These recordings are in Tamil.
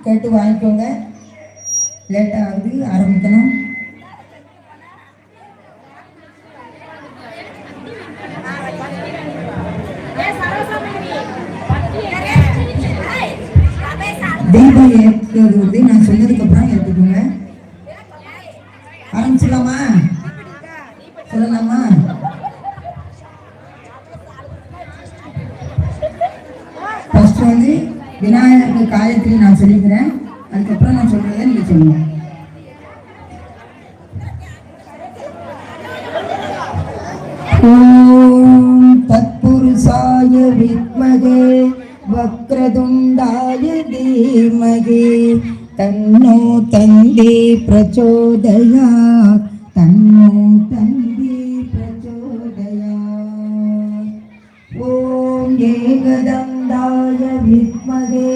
கேட்டு வாங்கிக்கோங்க. லேட்டாக ஆகுது, ஆரம்பிக்கணும். தீபம் ஏற்றுறது நான் சொன்னதுக்கப்புறம் ஏற்றுக்குங்க. ஆரம்பிச்சிடலாமா? சொல்லலாமா? ஃபர்ஸ்ட் வந்து விநாயகருக்கு காயத்ரி நான் சொல்லிக்கிறேன். அதுக்கப்புறம் நான் சொல்றதை நீங்க சொல்லுங்க. ஓம் தத்புருஷாய வித்மகே வக்ரதுண்டாய தீமகி தன்னோ தந்தி பிரச்சோதயாத். தன்னோ தந்தி பிரச்சோதயாத். ஓம் ஏகதந்தாய வித்மகே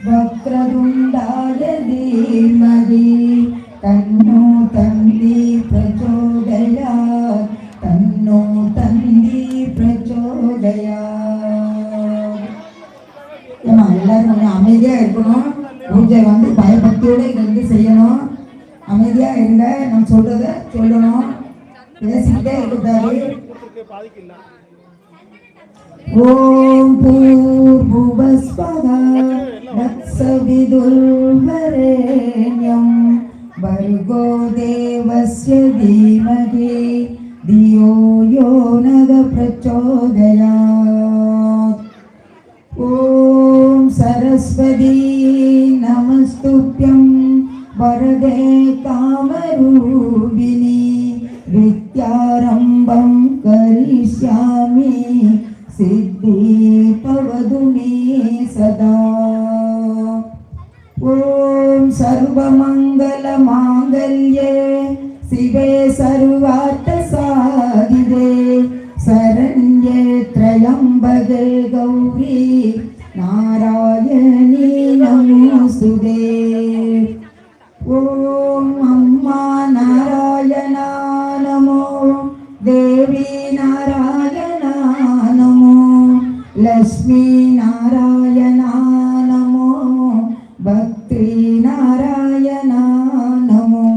வக்ரதுண்டாய தீமகி தன்னோ தந்தி பிரச்சோதயாத். தன்னோ தந்தி இருக்கணும். பூஜை வந்து பயபக்தியோட இருந்து செய்யணும். அமைதியா இருங்க. நான் சொல்றத சொல்லணும். பேசிக்கிட்டே இருக்காரு. ஓம் பூர்புவஸ்வதா தத்சவிதுர்வரேண்யம் भर्गो देवस्य धीमहि धियो यो नः प्रचोदयात्। ॐ सरस्वती नमस्तुभ्यं वरदे कामरूपिणि विद्यारम्भं करिष्यामि सिद्धि भवतु मे सदा। ओम सर्वमंगलमांगल्ये शिवे सर्वार्थसाधिके शरण्ये त्र्यंबके गौरी नारायणी नमोस्तुते। ओम अम्मा नारायणा नमो देवी नारायणा नमो लक्ष्मी नारायणा नमो भक्ति नारायणा नमो।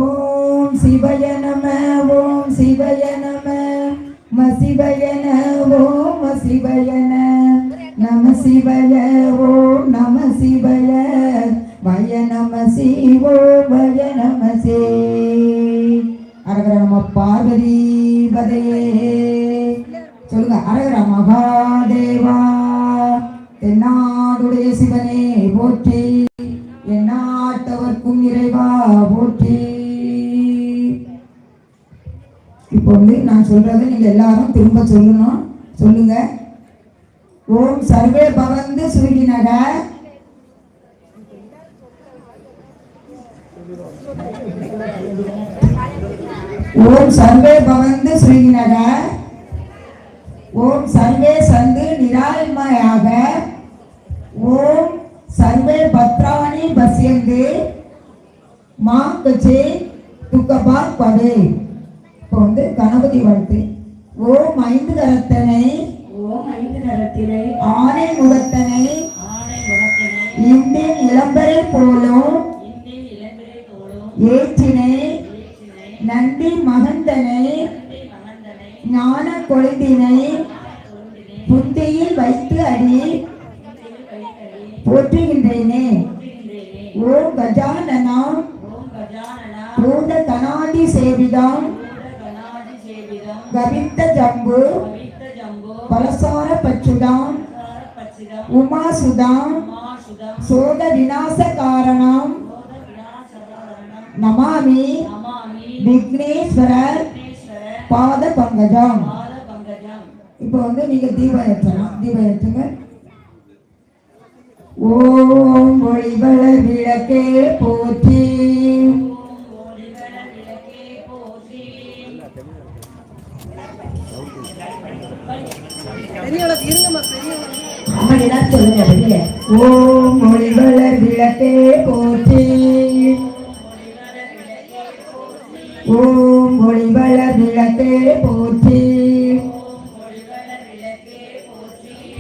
ओम शिवय नमः ओम शिवय नमः शिवय ओम शिवय नमः शिवय ओम नमः शिवय वय नमः शिवो वय नमः शे। அரகர நம பார்வதி பதையே சொல்லுங்க. அரகர மகாதேவா தென்னாடுடைய சிவனே போற்றி, எந்நாட்டவர்க்கும் இறைவா போற்றி. இப்போ நான் சொல்றதை நீங்க எல்லாரும் திரும்ப சொல்லணும். சொல்லுங்க. ஓம் சர்வே பவந்து சுருகினக ஓம் சர்வே பவந்து சுருகினக ஓம் சர்வே சந்து நிராழ்மையாக ஓம் சர்வே பத்ராணி பசியந்து மா கச்சே துக்கபாக் படே. இப்போ கணபதி வாழ்த்து. ஓம் ஐந்து கரத்தனை ஆனை முகத்தனை இந்தின் இளம்பரை போலும் ஏற்றினை நந்தி மகந்தனை ஞான கொழுந்தினை புத்தியில் வைத்து அடி போற்றுகின்றேனே. ஓம் கஜானனம் பூத கணாதி சேவிதம் கவித்த ஜம்பு பலசார பச்சுதாம் உமாசுதாம் சோத விநாச காரணம் நமாமி விக்னேஸ்வரர் பாத பங்கஜம். இப்போ நீங்க தீபம் ஏற்றலாம். தீபம் ஏற்றுங்க. ஓம் ஒளிவள விளக்கே போற்றி. சொல்லுங்க. ஓம் ஒளிவள விளக்கே போற்றி. ஓம் ஒளிவள விளக்கே போற்றி.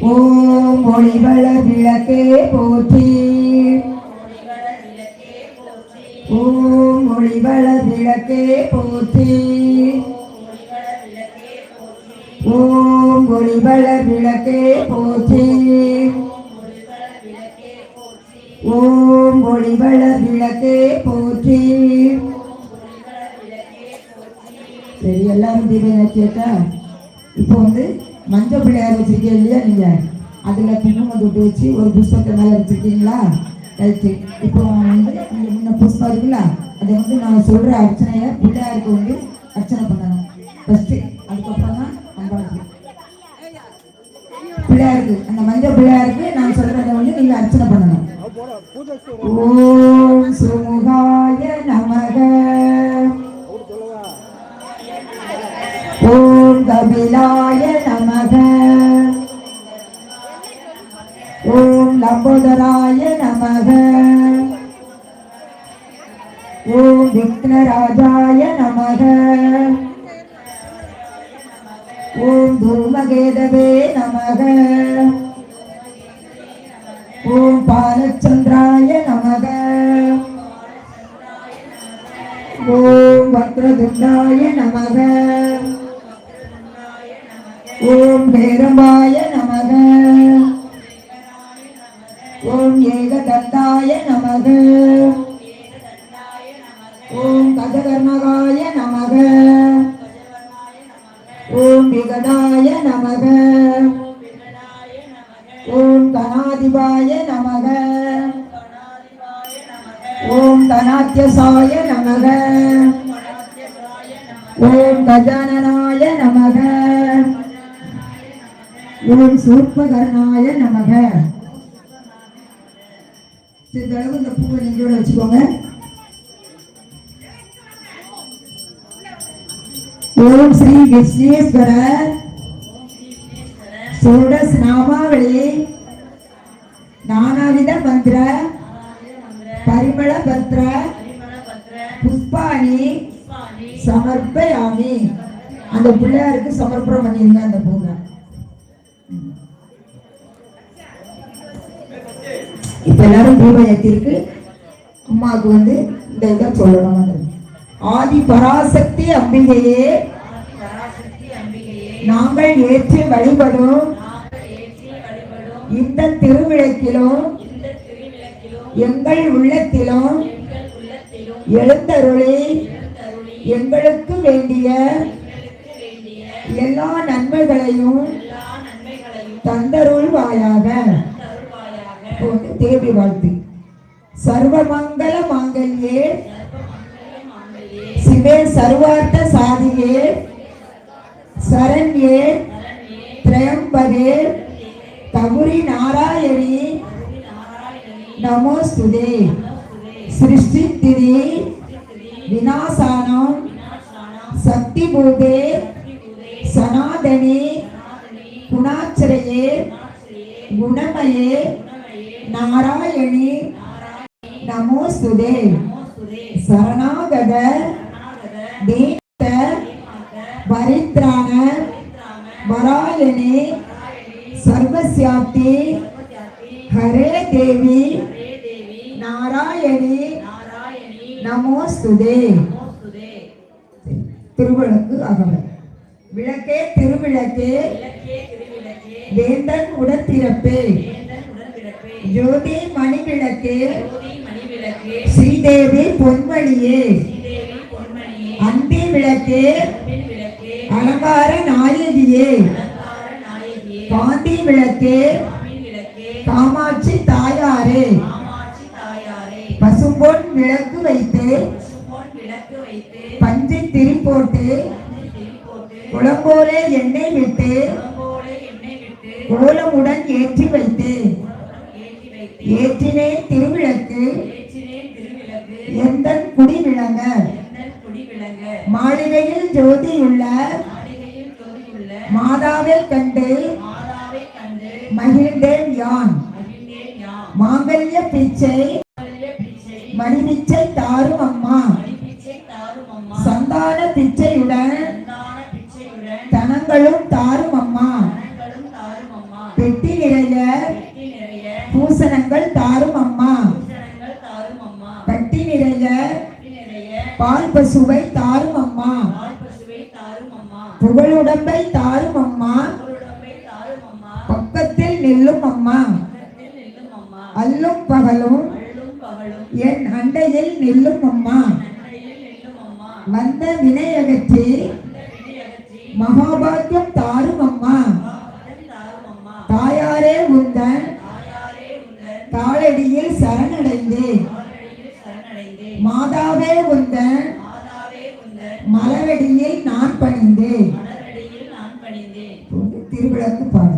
ஓம் ஒளிவள விளக்கே போற்றி. ஓம் ஒளிவள விளக்கே போற்றி. ஓம் ஒளிவள விளக்கே போற்றி. ஓம் ஒளிவள விளக்கே போற்றி. சரி, எல்லாரும் தீபம் ஏற்றிட்டா. இப்போ மஞ்சள் பிள்ளையார் வச்சிருக்கீங்க இல்லையா? நீங்க அதுல குங்குமம் தொட்டு வச்சு ஒரு புஷ்பத்தை மேல வச்சிருக்கீங்களா? ரைட்டு. இப்போ நீங்க முன்ன புஷ்பம் இருக்குல்ல, அதை நான் சொல்ற அர்ச்சனைய பிள்ளையாருக்கு அர்ச்சனை பண்ணணும் ஃபர்ஸ்ட். அதுக்கப்புறம் தான் அம்பாளுக்கு பிள்ளையாருக்கு, அந்த மஞ்சள் பிள்ளையாருக்கு நான் சொல்றதை நீங்க அர்ச்சனை பண்ணணும். ஓம் சுமுகாய நமக. ஓம் கபிலாய நமக. ஓம் லம்போதராய நமக. ஓம் விக்னராஜாய நமக. ஓம் தூமகேதவே நமக. ஓம் பாலச்சந்திராய நமக. ஓம் வக்ரதுண்டாய நமக. ஓம் பேரம்பாய நமக. ஓம் ஏகதந்தாய நமக. ஓம் கஜகர்ணகாய நமக. ஓம் விகடாய நமக. ஓம் கணாதிபாய நமக. ஓம் கணாத்யசாய நமக. ஓம் கஜானனாய நமக. ஓம் சூர்பகர்ணாய நமக. இந்த அளவு இந்த பூவை நெஞ்சோட வச்சுக்கோங்க. ஓம் ஸ்ரீ விஸ்வேஸ்வர ஷோடஸ் நாமாவளி நானாவித மந்திர பரிமள பத்ர புஷ்பாணி சமர்ப்பயாமி. அந்த பிள்ளையாருக்கு சமர்ப்பணம் பண்ணிருங்க அந்த பூவை. இப்ப எல்லாரும் தீபம் ஏற்றிருக்கு. அம்மாவுக்கு இந்த இதை சொல்லணும். ஆதி பராசக்தி அம்பிகையே நாங்கள் ஏற்றி வழிபடும் இந்த திருவிளக்கிலும் எங்கள் உள்ளத்திலும் எழுந்தருளி எங்களுக்கு வேண்டிய எல்லா நன்மைகளையும் தந்தருள்வாயாக. தேவி வாழ்த்து. சர்வமங்கல மாங்கல்யே சிவே சர்வார்த்த சாதியே சரண்யே திரையம்பகே கௌரி நாராயணி நமோஸ்துதே. சிருஷ்டி திதி விநாசானம் சக்தி பூதே சனாதனி குணாச்சரையே குணமயே நாராயணி நமோஸ்துதே. சரணாகத தீன பரித்ராண வராயணி சர்வஸ்யாப்தி ஹரே தேவி நாராயணி நமோஸ்துதே. திருவிளக்கு அகவல். விளக்கே திருவிளக்கே வேந்தன் உடத்திறப்பே ஜோதி மணி விளக்கே ஸ்ரீதேவி பொன்மணியே அந்தி விளக்கே அலங்கார நாயகியே காந்தி விளக்கே காமாட்சி தாயாரே பசும்பொன் விளக்கு வைத்து பஞ்சை திரி போட்டு குளம்போலே எண்ணெய் விட்டு கோலமுடன் ஏற்றி வைத்து ஏற்றினேன் திருவிளக்கு எந்த குடி விளங்க மாளிகையில் ஜோதியுள்ள மாதாவை கண்டு மகிழ்ந்தேன் யான். மாங்கல்ய பிச்சை மணி பிச்சை தாரும் அம்மா சந்தான பிச்சையுடன் தனங்களும் தாரும் அம்மா. பெட்டி நிறைய பூசணங்கள் தாரும் அம்மா. பட்டி நிறைய பால் பசுவை தாரும் அம்மா. புகழுடம்பை தாரும் அம்மா. பக்கத்தில் நில்லும் அம்மா. அல்லும் பகலும் என் அண்டையில் நில்லும் அம்மா. வந்த வினையகற்றி மகாபாக்கியம் தாரும் அம்மா. தாயாரே உந்தன் காலடியில் சரணடைந்தேன். மாதாவே உந்தன் மலரடியில் நான் பணிந்தேன். திருவிளக்கு பாட.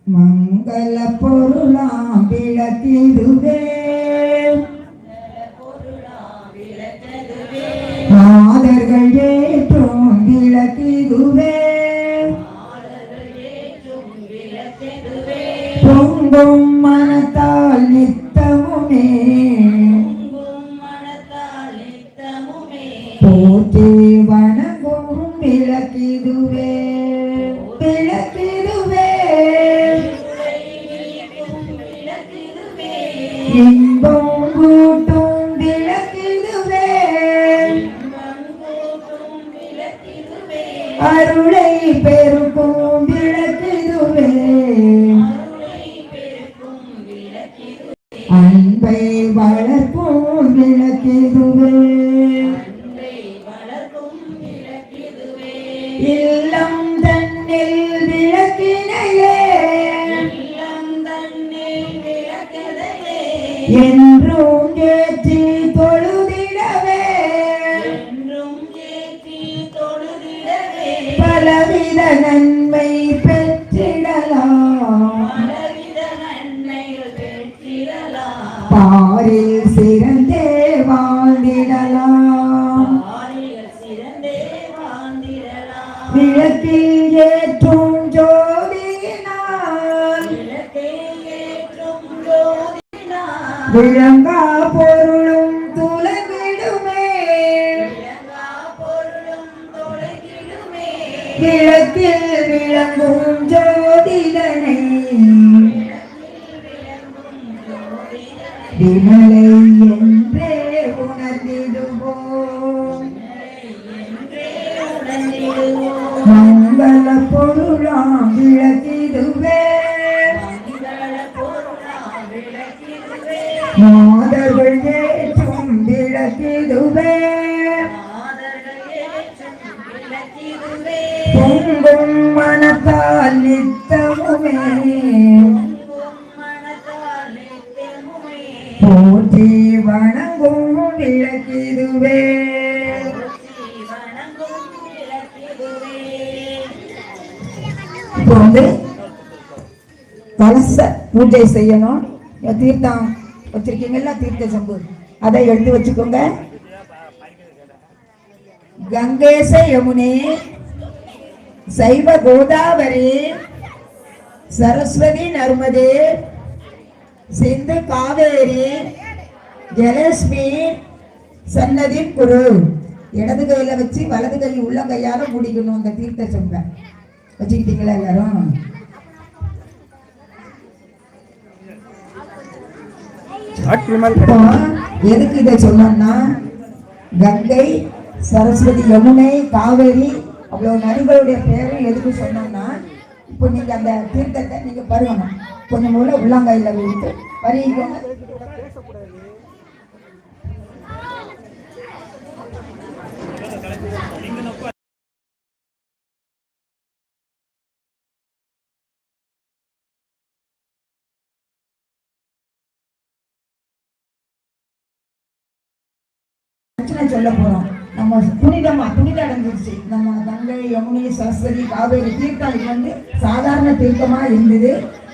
மங்கள பொருளாம் விளக்கிடுவே மாதர்கள் ஏற்றும் விளக்கிடுவே பொங்கும் மனத்தால் நித்தமுமே போற்றி வணங்கும் விளக்கிடுவே விளக்கிடுவே அருளை பெருக்கும் விளக்கிதுவே அன்பை வளர்க்கும் விளக்கிதுவே இல்லம் தன்னில் விளக்கினையே என்றும் ஏற்றி தொழுதிடவே பலவித நன்மை பெற்றிடலாம் பாரில் சிறந்தே வாழ்ந்திடலாம் விளக்கில் ஏற்றும் ஜோதியினால் விளங்கா பொருளும் துலகிடுமே விளக்கில் விளங்கும் ஜோதிடனை விமலை என்றே உணர்ந்திடுவோம் மங்கள பொருளாம் விளக்கிடுவே மாதர்கள் ஏற்றும் விளக்கிடுவே பொங்கும் மனத்தால் நித்தமுமே போற்றி வணங்கும் விளக்கிடுவே இப்போ வந்து கலச பூஜை செய்யணும். தீர்த்தம் வச்சிருக்கீங்கல்ல, தீர்த்த சம்பு அதை எடுத்து வச்சுக்கோங்க. கங்கேச யமுனே சைவ கோதாவரி சரஸ்வதி நர்மதே சிந்து காவேரி ஜலஸ்மி சன்னதி குரு. இடது கையில வச்சு வலது கை உள்ள கையால முடிக்கணும். அந்த தீர்த்த சொம்ப வச்சுக்கிட்டீங்களா எல்லாரும்? எதுக்கு இதை சொன்னோம்னா, கங்கை சரஸ்வதி யமுனை காவேரி அவ்வளவு நதிகளுடைய பேரும் எதுக்கு சொன்னோம்னா, இப்போ நீங்க அந்த தீர்த்தத்தை நீங்க பருகணும். கொஞ்சம் உள்ள உள்ளங்கையில விட்டு பருகிக்கோங்க. சொல்ல போறோம். நம்ம புனிதம் அடைஞ்சிருச்சு. நம்ம கங்கை யமுனை சரஸ்வதி காவேரி தீர்த்தம் இது வந்து சாதாரண தீர்த்தமா இருந்தது.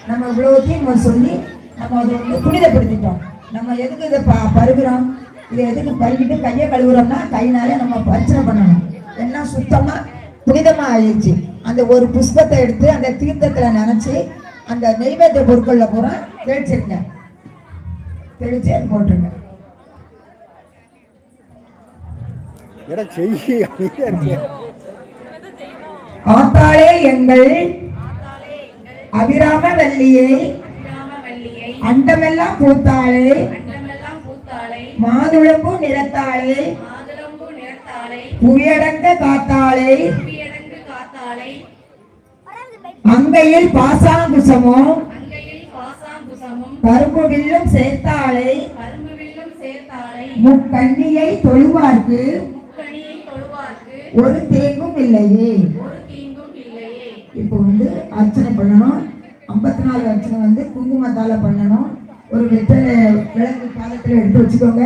நம்ம இவ்வளவுத்தையும் நம்ம சொல்லி நம்ம அதை வந்து புனிதப்படுத்திட்டோம். நம்ம எதுக்கு இதை பருகிறோம்? இதை எதுக்கு பருகிட்டு கையை கழுவுறோம்னா கையினாலே நம்ம பரிச்சனை பண்ணணும். எல்லாம் சுத்தமா புனிதமா ஆயிடுச்சு. அந்த ஒரு புஷ்பத்தை எடுத்து அந்த தீர்த்தத்துல நினைச்சு அந்த நெய்வேத்திய பொருட்கள்ல பூரா தெளிச்சிருங்க. தெளிச்சு அது போட்டுருங்க. ஆத்தாளே எங்கள் அபிராம வல்லியை அண்டமெல்லாம் பூத்தாளே மாதுளம்பு நிறத்தாளே புவியடங்க காத்தாளே அங்கையில் பாசாங்குசமும் கரும்பு வில்லும் சேர்த்தாளே முக்கண்ணியை தொழுவார்க்கு ஒரு தீங்கும் இல்லையே. இப்போ வந்து அர்ச்சனை பண்ணணும். 54 அர்ச்சனை வந்து குங்குமத்தால பண்ணணும். ஒரு வெத்தலை விளக்கு பாதத்துல எடுத்து வச்சுக்கோங்க.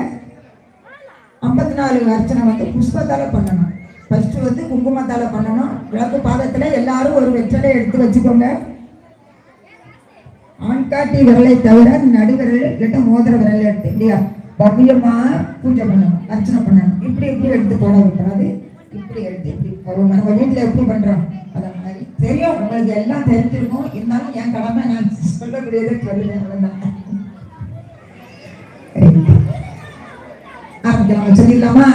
54 அர்ச்சனை வந்து புஷ்பத்தால பண்ணணும். ஃபர்ஸ்ட் வந்து குங்குமத்தால பண்ணணும். விளக்கு பாதத்துல எல்லாரும் ஒரு வெத்தலை எடுத்து வச்சுக்கோங்க. ஆண்காட்டி விரலை தவிர நடுவிரல் இல்ல மோதிர விரல் எடுத்து இல்லையா பவ்யமா பூஜை பண்ணணும், அர்ச்சனை பண்ணணும். இப்படி எடுத்து போட வைக்கிறாது. இப்படி எடுத்து இப்படி நம்ம வீட்டுல எப்படி பண்றோம் அத மாதிரி தெரியும். உங்களுக்கு எல்லாம் தெரிஞ்சிருக்கும். இருந்தாலும் என் கடமை நான் சொல்லக்கூடியதை சொல்லுவேன். ஆரம்பிக்கலாம். சொல்லிடலாமா?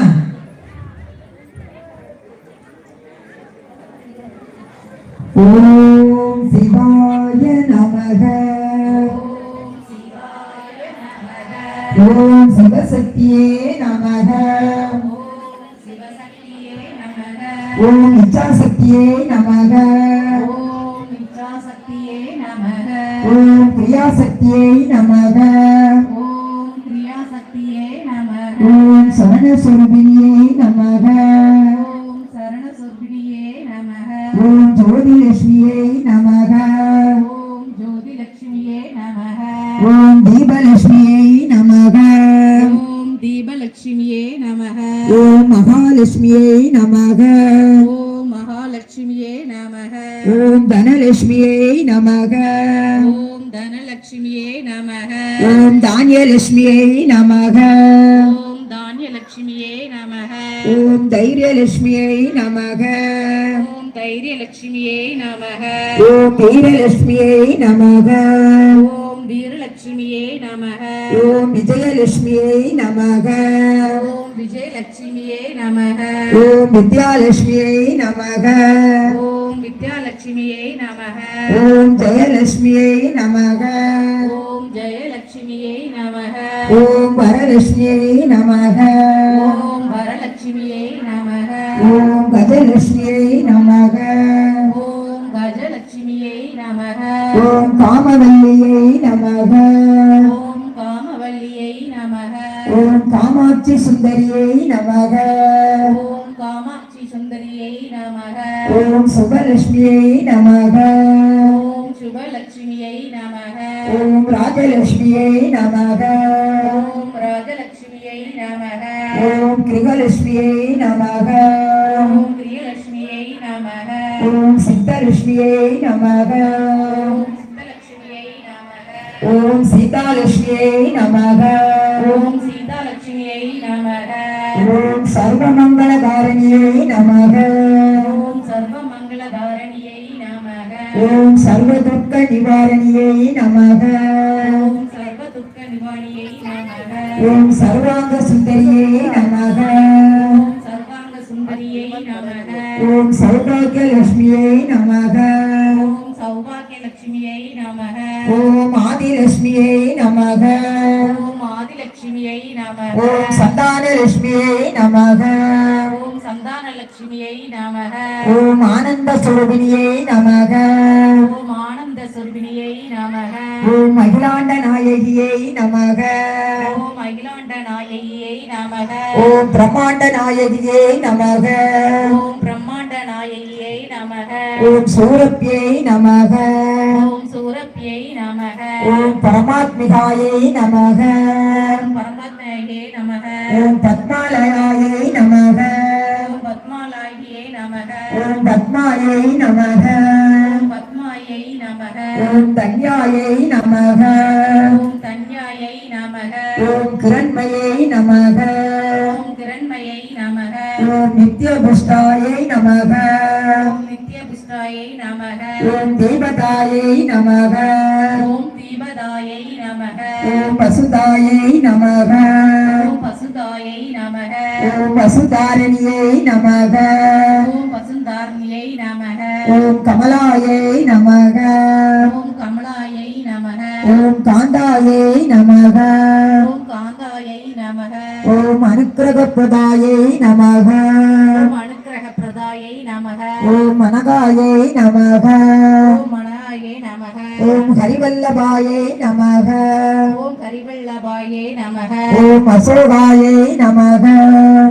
ஓம் சிவாய நமக. ஓம் சிவசக்தியே நமக. ஓம் இச்சாசக்தியே நமக. ஓம் இச்சாசக்தியே நமக. ஓம் கிரியாசக்தியே நமக. ஓம் கிரியாசக்தியே நமக. ஓம் சரணஸ்வரூபிணியே நமக. ஓம் சரணசுர்பிணியே நமக. ஓம் ஜோதிலட்சுமியே நமக. ஓம் ஜோதிலட்சுமியே நமக. ஓம் தீபலட்சுமியே நமக. ஓம் தீபலட்சுமியே நமக. ஓம் மகாலட்சுமியே நமக. ஓம் மகாலட்சுமியே நமக. ஓம் தனலட்சுமியே நமக. ஓம் தனலட்சுமியே நமக. ஓம் தானியலட்சுமியே நமக. ஓம் தானியலட்சுமியே நமக. ஓம் தைரியலட்சுமியே நமக. ஓம் தைரியலட்சுமியே நமக. ஓம் வீரலட்சுமியே நமக. ஓம் வீரலட்சுமியே நமக. ஓம் விஜயலட்சுமியே நமக. ஓம் விஜயலட்சுமியே நமக. ஓம் வித்யாலட்சுமியே நமக. ஓம் வித்யாலட்சுமியே நமக. ஓம் ஜெயலட்சுமியே நமக. ஓம் ஜெயலட்சுமியே நமக. ஓம் வரலட்சுமியே நமக. ஓம் வரலட்சுமியே நமக. ஓம் கஜலட்சுமியே நமக. ஓம் கஜலட்சுமியே நமக. ஓம் காமவல்லியே நமக. ஓம் காமவல்லியை நமக. ஓம் காமாட்சி சுந்தரியே நமக. ஓம் காமாட்சி சுந்தரியை நமக. ஓம் சுபலட்சுமியே நமக. ஓம் சுபலட்சுமியை நமக. ஓம் ராஜலட்சுமியே நமக. ஓம் ராஜலட்சுமியை நமக. ஓம் கிருகலட்சுமியே நமக. ஓம் பிரியலட்சுமியை நமக. ஓம் சித்தலட்சுமியே நமக. ஓம் சித்தலட்சுமியை நமக. ஓம் சீதாலட்சுமியே நமக. ஓம் சீதாலட்சுமியை நமக. ஓம் சர்வமங்களகாரணியே நமக. ஓம் சர்வமங்களதாரணியை நமக. ஓம் சர்வதுக்க நிவாரணியே நமக. ஓம் சர்வதுக்க நிவாரணியை நமக. ஓம் சர்வாங்க சுந்தரியே நமக. ஓம் சர்வாங்க சுந்தரியை நமக. ஓம் சௌபாகிய லட்சுமியே நமக. ஓம் சௌபாகிய லட்சுமியை நமக. ஓம் ஆதிலட்சுமியே நமக. ஓம் ஆதிலட்சுமியை நமக. ஓம் சந்தான லட்சுமியே நமக. ஓம் சந்தான லட்சுமியை நமக. ஓம் ஆனந்த சுரபிணியே நமக. ஓம் ஆனந்த சொர்பிணியை நமக. ஓம் மகிழாண்ட நாயகியே நமக. ஓம் அகிலாண்ட நாயகியை நமக. ஓம் பிரம்மாண்ட நாயகியே நமக. ஓம் பிரம்மாண்ட நாயகியை நமக. ஓம் சூரப்பியை நமக. ஓம் சூரப்பியை நமக. ஓம் பரமாத்மிகாயை நமக. ஓம் பரமாத்மேயே நமக. ஓம் பத்மாலயாயை நமக. ஓம் பத்மாலாயியை நமக. ஓம் பத்மாயை நமக. ஓம் பத்மாயை நமக. ஓம் தன்யாயை நமக. ஓம் தன்யாயை நமக. ஓம் கிரண்மயை நமக. ஓம் கிரண்மயை நமக. ஓம் நித்யபுஷ்டாயை நமக. ஓம் நித்யபுஷ்டாயை நமக. ஓம் தேவதாயை நமக. ஓம் தீபதாயை நமக. ஓம் வசுதாயை நமக. ஓம் பசுதாயை நமக. ஓம் வசுதாரணியை நமக. ஓம் பசுந்தார்ணியை நமக. ஓம் கமலாயை நமக. ஓம் கமலாயை நமக. ஓம் காந்தாயை நமக. ஓம் காந்தாயை நமக. ஓம் அனுக்கிரகப்பிரதாயை நமக. ஓம் அனுக்கிரக பிரதாயை நமக. ஓம் மனகாயை நமக. ஓம் மனாயை நமக. ஓம் ஹரிவல்லபாயை நமக. ஓம் கரிவல்லபாயே நமக. ஓம் அசோகாயை நமக.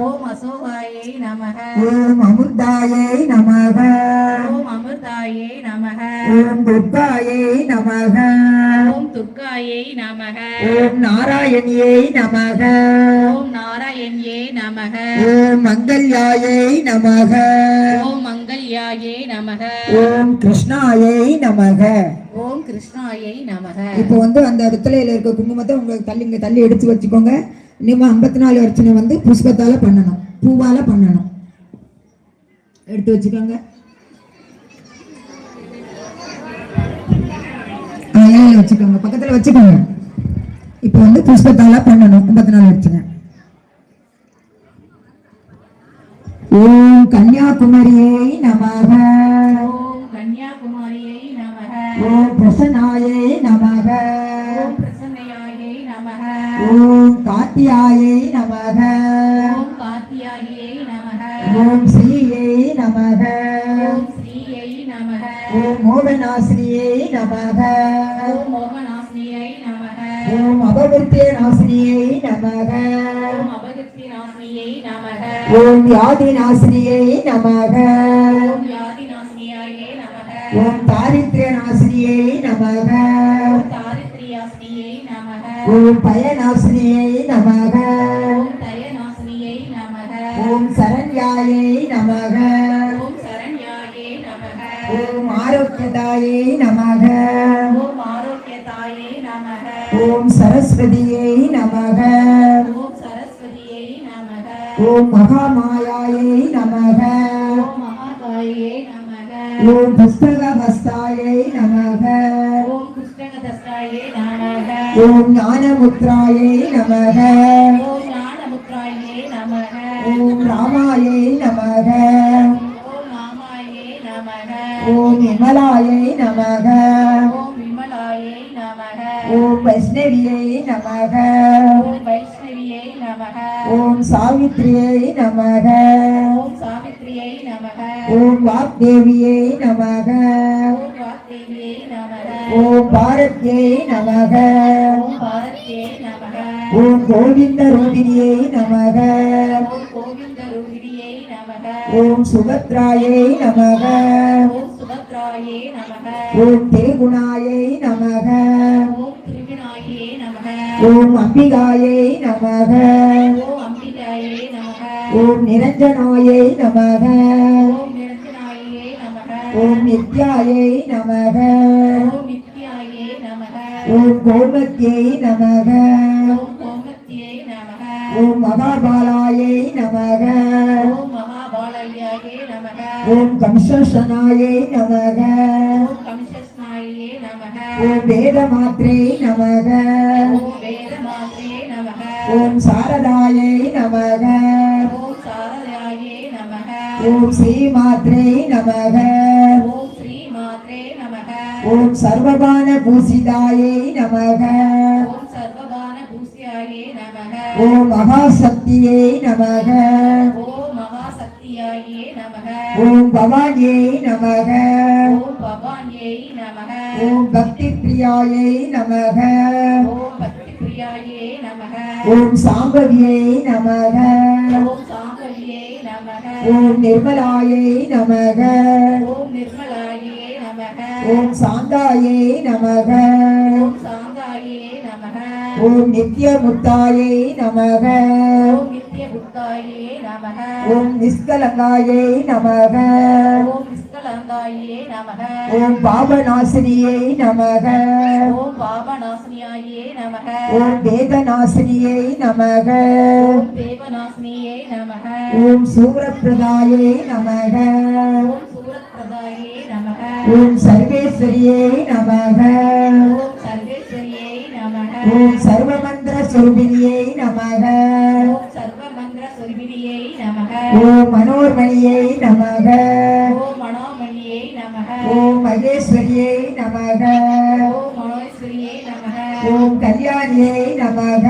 ஓம் அசோகாயை நமக. ஓம் அமுர்தாயை நமக. ஓம் அமிர்தாயே நமக. ஓம் துர்காயை நமக. ஓம் துர்காயை நமக. ஓம் நாராயணியை நமக. ஓம் நாராயணியே நமக. ஓம் மங்கல்யாயை நமக. ஓம் மங்கல்யாயே நமக. ஓம் கிருஷ்ணாயை நமக. ஓம் கிருஷ்ணாயை நமக. இப்போ வந்து அந்த ருத்தலையில் இருக்க குங்குமத்தை உங்களுக்கு இங்கே தள்ளி எடுத்து வச்சுக்கோங்க. இனிமே 54 அர்ச்சனை வந்து புஷ்பத்தால பண்ணணும், பூவால பண்ணணும். எடுத்து வச்சுக்கோங்க. இலையில வச்சுக்கோங்க, பக்கத்துல வச்சுக்கோங்க. இப்போ வந்து புஷ்பத்தால பண்ணணும் 54 அர்ச்சனை. ஓம் கன்னியாகுமரியை நமக. ஓம் கன்னியாகுமாரியை நமக. ஓம் பிரசன்னாயை நமக. ஓம் பிரசன்னையாயை நமக. ஓம் காத்தியாயை நமக. ஓம் காத்தியாயை நமக. ஓம் ஸ்ரீயை நமக. ஓம் மோகநாசினியை நமக ஓம் மோகநாசினியை நமக ஓம் அபவிருத்திய நாசினியை நமக ஓம் அபகிருத்தி நாசினியை நமக ஓம் வியாதி நாசினியை நமக ஓம் வியாதி நாசினியாயே நமக ஓம் தாரித்ரிய நாசினியை நமக ஓம் தாரித்ரியாசினியை நமக ஓம் பயநாசினியை நமக ஓம் தயநாசினியை நமக ஓம் சரண்யாயை நமக ஓம் சரண்யாயே நமக ஓம் ஆரோக்கியதாயை நமக ஓம் ஆரோக்கியதாயே நமக ஓம் சரஸ்வதியை நமக ஓம் சரஸ்வதியை நமக ஓம் மகாமாயாயை நமக ஓம் மகாகாயே நமக ஓம் புஸ்தகஹஸ்தாயை நமக ஓம் புஷ்டகதஸ்தாயே நமக ஓம் ஞானமுத்ராயை நமக ஓம் ஞானமுத்ராயே நமக ஓம் ராமாயை நமக ஓம் நாமாயே நமக ஓம் விமலாயை நமக ஓம் விமலாயே நமக ஓம் வைஷ்ணவியை நமக ஓம் வைஷ்ணவியை நமக ஓம் சாவித்ரியை நமக ஓம் சாவித்ரியை நமக ஓம் வாக்தேவியை நமக ஓம் வாக்தேவியை நமக ஓம் பாரத்யை நமக ஓம் பாரத்யே நமக ஓம் கோவிந்த ரூபிணியை நமக ஓம் கோவிந்த ரூபிணியை நமக ஓம் சுபத்ராயை நமக ஓம் சுபத்ராயே நமக ஓம் திரிகுணாயை நமக ஓம் திருவிநாயே நமக ஓம் அம்பிகாயை நமக ஓம் அம்பிகாயே நமக ஓம் நிரஞ்சனாயை நமக ஓம் நிரஞ்சனாயே நமக ஓம் நித்யாயை நமக ஓம் நித்யாயே நமக ஓம் கோமத்யை நமக ஓம் கோமத்யே நமக ஓம் மகாபாலாயை நமக ஓம் மகாபாலயாயே நமக ஓம் கம்சனாயை நமக ஓம் கம்சஸ்நாயே நமக ஓம் வேதமாத்ரே நமக ஓம் வேதமாத்ரே நமக ஓம் சாரதாயை நமக ஓம் சாரதாயே நமக ஓம் ஸ்ரீமாத்ரே நமக ஓம் ஸ்ரீமாத்ரே நமக ஓம் சர்வபான பூசிதாயை நமக ஓம் சர்வபான பூசியாயே நமக ஓம் மகாசக்தியை நமக ஓம் மகாசக்தியாயே நமக ஓம் பவானியை நமக ஓம் பவான்யை நமக ஓம் பக்தி பிரியாயை நமக ஓம் பக்தி பிரியாயே நமக ஓம் சாம்பவியை நமக ஓம் சாம்பவியே நமக ஓம் நிர்மலாயை நமக ஓம் நிர்மலாயே நமக ஓம் சாந்தாயை நமக ஓம் சாந்தாயே நமக ஓம் நித்யமுத்தாயை நமக ஓம் நித்ய புத்தாயே நமக ஓம் நிஷ்கலங்காயை நமக ஓம் நிஷ்கலந்தாயே நமக ஓம் பாபநாசினியை நமக ஓம் பாபநாசினியாயே நமக ஓம் வேதநாசினியை நமக ஓம் தேவநாசினியே நமக ஓம் சூரப்பிரதாயை நமக ஓம் சூரத்பிரதாயே நமக ஓம் சர்வேஸ்வரியை நமக ஓம் சர்வேஸ்வரியே நமக ஓம் சர்வமந்திர சுரூபிணியை நமக ஓம் சர்வமந்திர சுரபிணியை நமக ஓம் மனோர்மணியை நமக ஓம் மனோமணியை நமக ஓம் மகேஸ்வரியை நமக ஓம் மனோஸ்வரியை நமக ஓம் கல்யாணியை நமக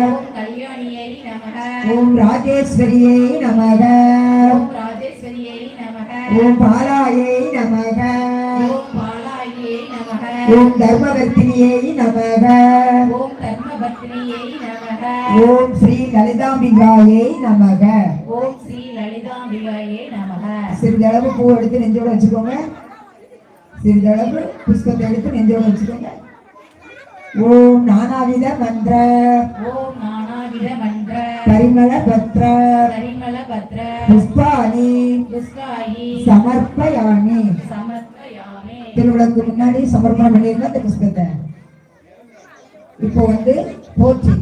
ஓம் கல்யாணியை நமக ஓம் ராஜேஸ்வரியை நமக ஓம் ராஜேஸ்வரியை நமக ஓம் பாலாயை நமக ஓம் பாலாயே நமக ஓம் தர்மவர்த்தினியை நமக ஓம் தர்மபத்னியை நமக ஓம் ஸ்ரீ லலிதாம்பிகாயை நமக ஓம் ஸ்ரீ லலிதாம்பிகாயே நமக சிறிதளவு பூ எடுத்து நெஞ்சோட வச்சுக்கோங்க. சிறிதளவு புஷ்பத்தை எடுத்து நெஞ்சோட வச்சுக்கோங்க. ஓம் நானாவித மந்திர ஓம் நானாவித மந்திர பரிமள பத்ர பரிமள பத்ர புஷ்பாணி புஷ்பாயி சமர்ப்பயாமி. சமர்ப்பயாமே. திருவிழாக்கு முன்னாடி சமர்ப்பணம் பண்ணிருந்தா இந்த புஷ்பத்தை. இப்போ போற்றி.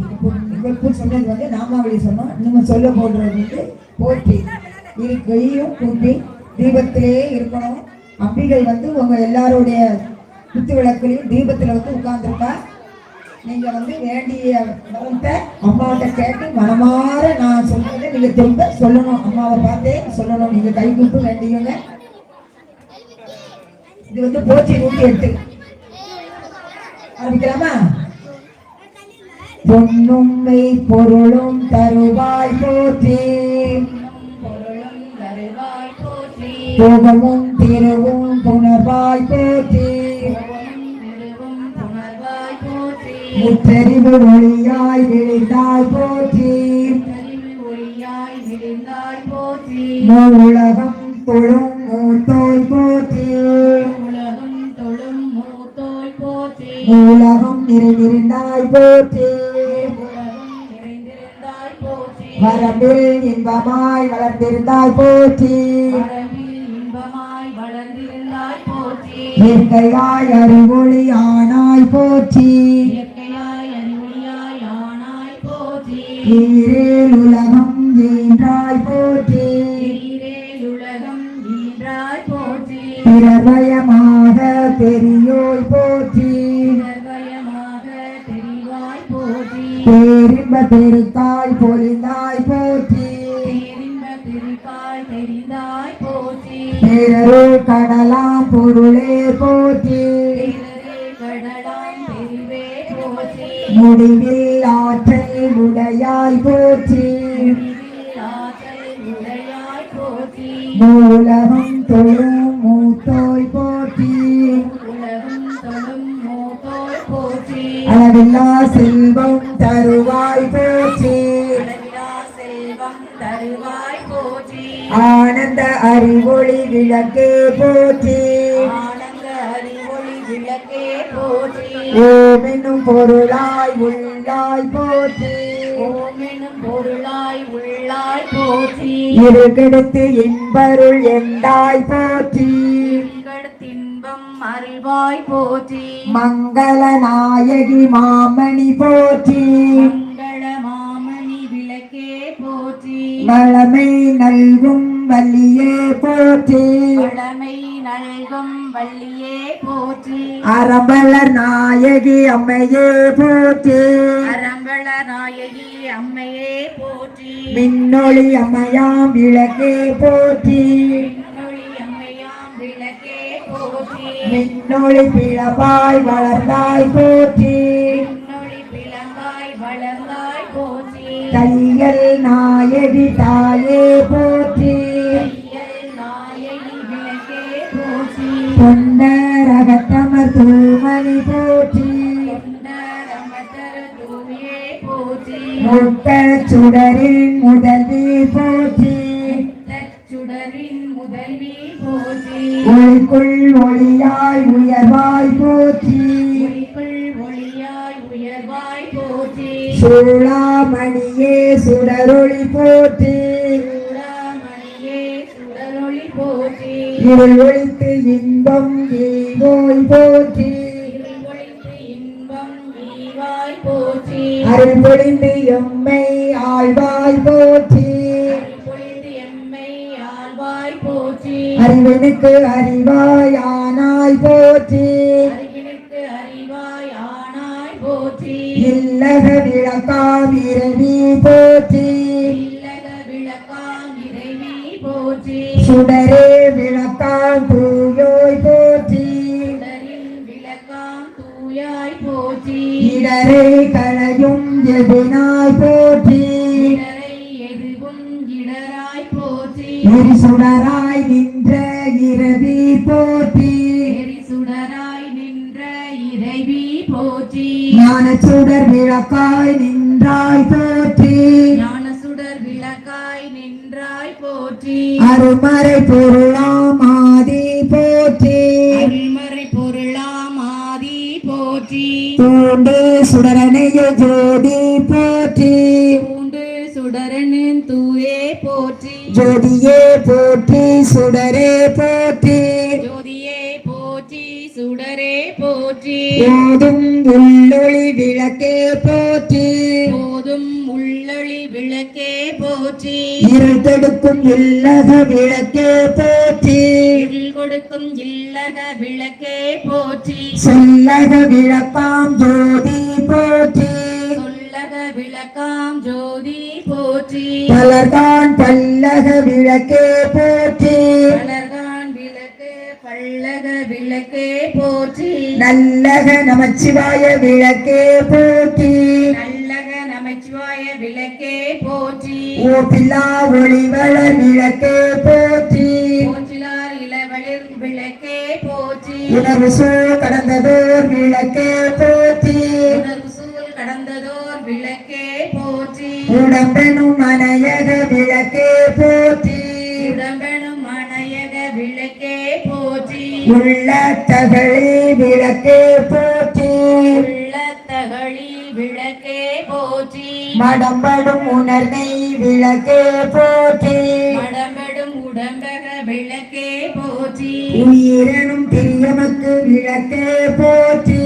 இப்போ சொன்னது நாமாவளி சொன்னோம். நம்ம சொல்ல போடுறது போற்றி. இரு கையும் கூப்பி தீபத்திலே இருக்கணும். அம்பிகை உங்க எல்லாருடைய குத்து விளக்குலையும் தீபத்துல உட்கார்ந்துருக்கா. நீங்க வேண்டிய வரத்தை அம்மாவிட்ட கேட்டு மனமாற நான் சொல்றதை நீங்க திரும்ப சொல்லணும். அம்மாவை பார்த்தே சொல்லணும். நீங்க கை கூப்பு வேண்டியவங்க. இது போற்றி 108. ஆரம்பிக்கலாமா? பொன்னும்மை பொருளும் தருவாய் போற்றி பொருளும் தருவாய் போற்றி போகமும் திருவும் புனர்வாய் போற்றி திருவும் புனர்வாய் போற்றி முத்தறிவு ஒளியாய் விழித்தாய் போற்றி அறிவு ஒளியாய் விழுந்தாய் போற்றி மூலகம் தொழும் மூத்தோய் போற்றி உலகம் தொழும் மூத்தோய் போற்றி மூலகம் நிறைந்திருந்தாய் போற்றி உலகம் நிறைந்திருந்தாய் போற்றி வரம்பில் இன்பமாய் வளர்ந்திருந்தாய் போற்றி வரவில் இன்பமாய் வளர்ந்திருந்தாய் போற்றி இயற்கையாய் அறிவொளி ஆனாய் போற்றி இயற்கையாய் அறிவொளியாய் ஆனாய் போற்றி ஈரேல் உலகம் ஈன்றாய் போற்றி நீரேல் உலகம் ஈன்றாய் போற்றி பிரபயமாக பெரியோய் போற்றி நிர்வயமாக தெரிவாய் போற்றி பேரின்ப பெருத்தாய் பொலிந்தாய் போற்றி பேரின்ப திருக்காய் தெரிந்தாய் போற்றி பேரருள் கடலாம் பொருளே போற்றி பேரரே கடலாம் பெருவே போற்றி முடிவில் ஆற்றல் உடையாய் போற்றி முடிவில் ஆற்றல் உடையாய் போற்றி மூலகம் தொழும் மூத்தோய் போற்றி உலகம் தொழும் மூத்தோய் போற்றி அளவில்லா செல்வம் தருவாய் போற்றி அளவிலா செல்வம் தருவாய் போற்றி ஆனந்த அறிவொளி விளக்கே போற்றி ஆனந்த அறிவொளி விளக்கே போற்றி ஓம் என்னும் பொருளாய் உள்ளாய் போற்றி ஓம் எனும் பொருளாய் உள்ளாய் போற்றி இருகெடுத்து இன்பருள் எந்தாய் போற்றி தின்பம் அருள்வாய் போற்றி மங்கள நாயகி மாமணி போற்றி மங்கள மாமணி விளக்கே போற்றி வளமை நல்கும் வலியே போற்றி வளமை நல்கும் வள்ளியே போற்றி அறம்பலர் நாயகி அம்மையே போற்றி அரம்பள நாயகி அம்மையே போற்றி மின்னொளி அம்மையாம் விளக்கே போற்றி மின்னொளி அம்மையாம் விளக்கே போற்றி மின்னொளி பிளப்பாய் வளர்ந்தாய் போற்றி மின்னொளி பிளங்காய் வளர்ந்தாய் போற்றி தையல் நாயகி தாயே போற்றி தையல் நாயகி விளக்கே போற்றி தொண்டரகத்தமர் தூமணி போற்றி கொண்டரமதர் தூயே போற்றி முட்ட சுடரின் முதல்வி போற்றி சுடரின் முதல்வி போற்றி ஒளிக்குள் ஒளியாய் உயர்வாய் போற்றி ஒளிக்குள் ஒளியாய் உயர்வாய் போற்றி சூளாமணியே சுடரொளி போற்றி சூடாமணியே சுடரொளி போற்றி இருள் ஒளித்து இன்பம் ஈவோய் போற்றி இருள் ஒளித்து இன்பம் ஈவாய் போற்றி அருள் பொழிந்து எம்மை ஆழ்வாய் போற்றி பொழிந்து எம்மை ஆழ்வாய் போற்றி அறிவனுக்கு அறிவாய் ஆனாய் போற்றி அறிவினுக்கு அறிவாய் ஆனாய் போற்றி இல்லக விளக்காம் இரவி போற்றி இல்லக விளக்காம் இறைவி போற்றி சுடரே விளக்காம் தூயோய் போற்றி சுடரின் விளக்காம் தூயாய் போற்றி இடரை களையும் எதினாய் போற்றி இடரை எதுவும் இடராய் போற்றி எரி சுடராய் நின்ற இரவி போற்றி எரி சுடராய் நின்ற இறைவி போற்றி ஞான சுடர் விளக்காய் நின்றாய் போற்றி ஞான சுடர் விளக்காய் நின்றாய் போற்றி அருமறை பொருளாம் ஆதி போற்றி அருள்மறை பொருளாம் ஆதி போற்றி தூண்டு சுடரணைய ஜோதி போற்றி பூண்டு சுடரனின் தூயே போற்றி ஜோதியே போற்றி சுடரே போற்றி ஜோதியே போற்றி சுடரே போற்றி போதும் உள்ளொளி விளக்கே போற்றி போதும் உள்ளொளி விளக்கே போற்றி இருள் தடுக்கும் இல்லக விளக்கே போற்றி இருள் கொடுக்கும் இல்லக விளக்கே போற்றி சொல்லக விளக்காம் ஜோதி போற்றி சொல்லக விளக்காம் ஜோதி போற்றி பலர்தான் பல்லக விளக்கே போற்றி மலர்கான் விளக்கு பல்லக விளக்கே போற்றி நல்லக நமச்சிவாய விளக்கே போற்றி நல்லக நமச்சிவாய விளக்கே போற்றி ஓப்பில்லா ஒளிவள விளக்கே போற்றி போற்றிலார் இளவளிர் விளக்கே போற்றி உணர்வு சூழ் கடந்ததோர் விளக்கே போற்றி உணர்வு சூழ் கடந்ததோர் விளக்கே போற்றி உடம்பெனும் மனையக விளக்கே போற்றி உடம்பெனும் மனையக விளக்கே போற்றி உள்ள தகளி விளக்கே போற்றி உள்ளத்தகழி விளக்கே போற்றி மடம்படும் உணர்வை விளக்கே போற்றி மடம்படும் உடம்பக விளக்கே போற்றி உயிரெனும் திரியமக்கு விளக்கே போற்றி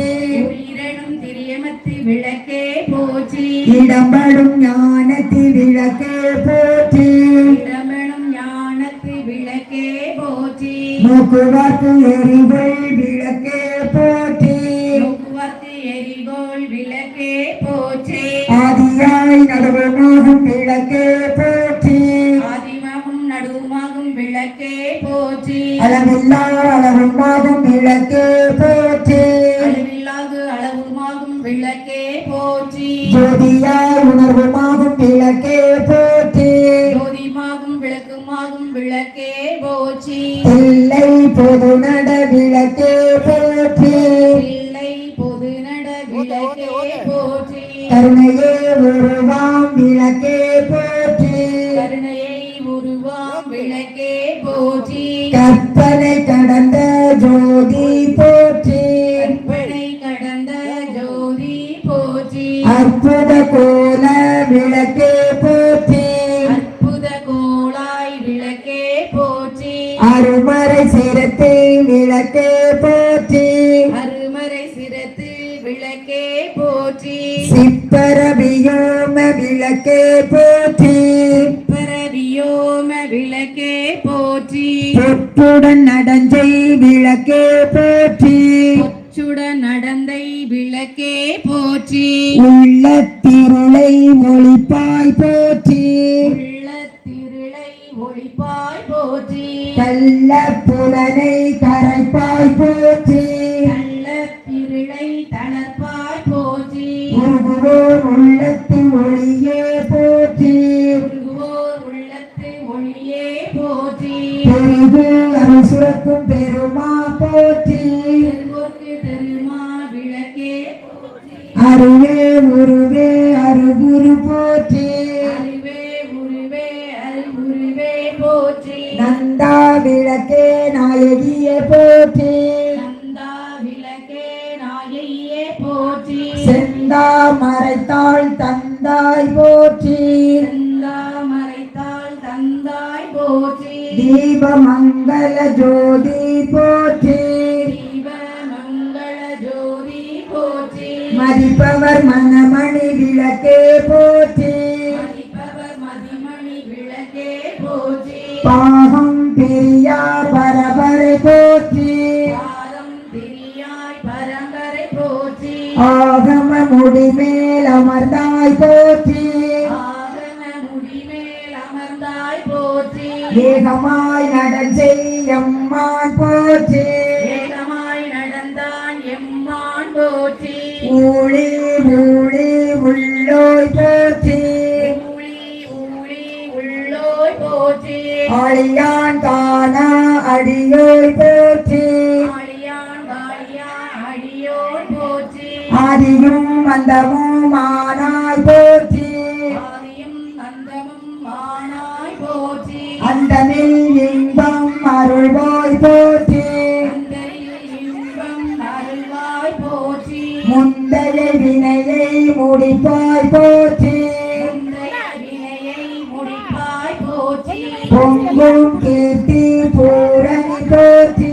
உயிரெனும் திரியமத்து விளக்கே போற்றி இடம்படும் ஞானத்தி விளக்கே போற்றி இடமெனும் ஞானத்து விளக்கே போற்றி நோக்குவாக்கு எரிகொள் விளக்கே போற்றி நோக்குவர்க்கு எரிகோள் விளக்கே போற்றி ஆதியாய் நடுவமாகும் விளக்கே போற்றி ஆதிமாகும் நடுவுமாகும் விளக்கே போற்றி அளவில்லா அளவுமாகும் விளக்கே போற்றி அளவில்லாது அளவுமாகும் விளக்கே போற்றி ஜோதியாய் உணர்வுமாகும் விளக்கே போற்றி ஜோதிமாகும் விளக்குமாகும் விளக்கே போற்றி இல்லை பொது நட விளக்கே போற்றி இல்லை பொது நட விளக்கே போற்றி கருணையே உருவாம் விளக்கே போற்றி கருணையை உருவாம் விளக்கே போற்றி கற்பனை கடந்த ஜோதி போற்றி கற்பனை கடந்த ஜோதி போற்றி அற்புத கோல விளக்கே போற்றி அற்புத கோளாய் விளக்கே போற்றி அருமறை சிரத்தை விளக்கே போற்றி அருமறை சிரத்து விளக்கே போற்றி சிப்பரபியோம விளக்கே போற்றி பரவியோம விளக்கே போற்றி பொற்றுடன் நடஞ்சை விளக்கே போற்றி பொச்சுடன் நடந்தை விளக்கே போற்றி உள்ள திருளை ஒளிப்பாய் போற்றி உள்ள திருளை ஒளிப்பாய் போற்றி கள்ள புலனை கரைப்பாய் போற்றி நல்ல திருளை தளர்ப்பாய் போற்றி உருகுவோர் உள்ளத்தின் ஒளியே போற்றி உருகுவோர் உள்ளத்து ஒளியே போற்றி பெரிது அருள் சுரக்கும் பெருமா போற்றி செல்வோர்க்கு தெரியுமா விளக்கே போற்றி அருவே உருவே அருகுரு போற்றி அறிவே உருவே அறிவுருவே போற்றி நந்தா விளக்கே நாயகியே போற்றி நந்தா விளக்கே நாயையே போற்றி செந்தா மறைத்தாள் தந்தாய் போற்றி செந்தா மறைத்தாள் தந்தாய் போற்றி தீபமங்கல ஜோதி போற்றி தீப மங்கள ஜோதி போற்றி மதிப்பவர் மனமணி விளக்கே போற்றி மதிப்பவர் மதிமணி விளக்கே போற்றி பாகம் பிரியா பரபரை போற்றி பாதம் திரியாய் பரம்பரை போற்றி ஆகம முடிமேல் அமர்ந்தாய் போற்றி ஆகம முடிமேல் அமர்ந்தாய் போற்றி ஏகமாய் நடஞ்செய்யம்மான் போற்றி ஏகமாய் நடந்தான் எம்மான் போற்றி ஊழி ஊழி உள்ளோய் போற்றி ஊழி ஊழி உள்ளோய் போற்றி ஆழியான் காணா அடியோய் போற்றி ஆழியான் காளியான் அடியோன் போற்றி ஆதியும் அந்தமும் ஆனாய் போற்றி ஆதியும் அந்தமும் மானாய் போற்றி அந்தமில் இன்பம் அருள்வாய் போற்றி அந்தரில் இன்பம் அருள்வாய் போற்றி முந்தைய வினையை முடிப்பாய் போற்றி முந்தைய வினையை முடிப்பாய் போற்றி பொங்கும் கீர்த்தி பூரணி போற்றி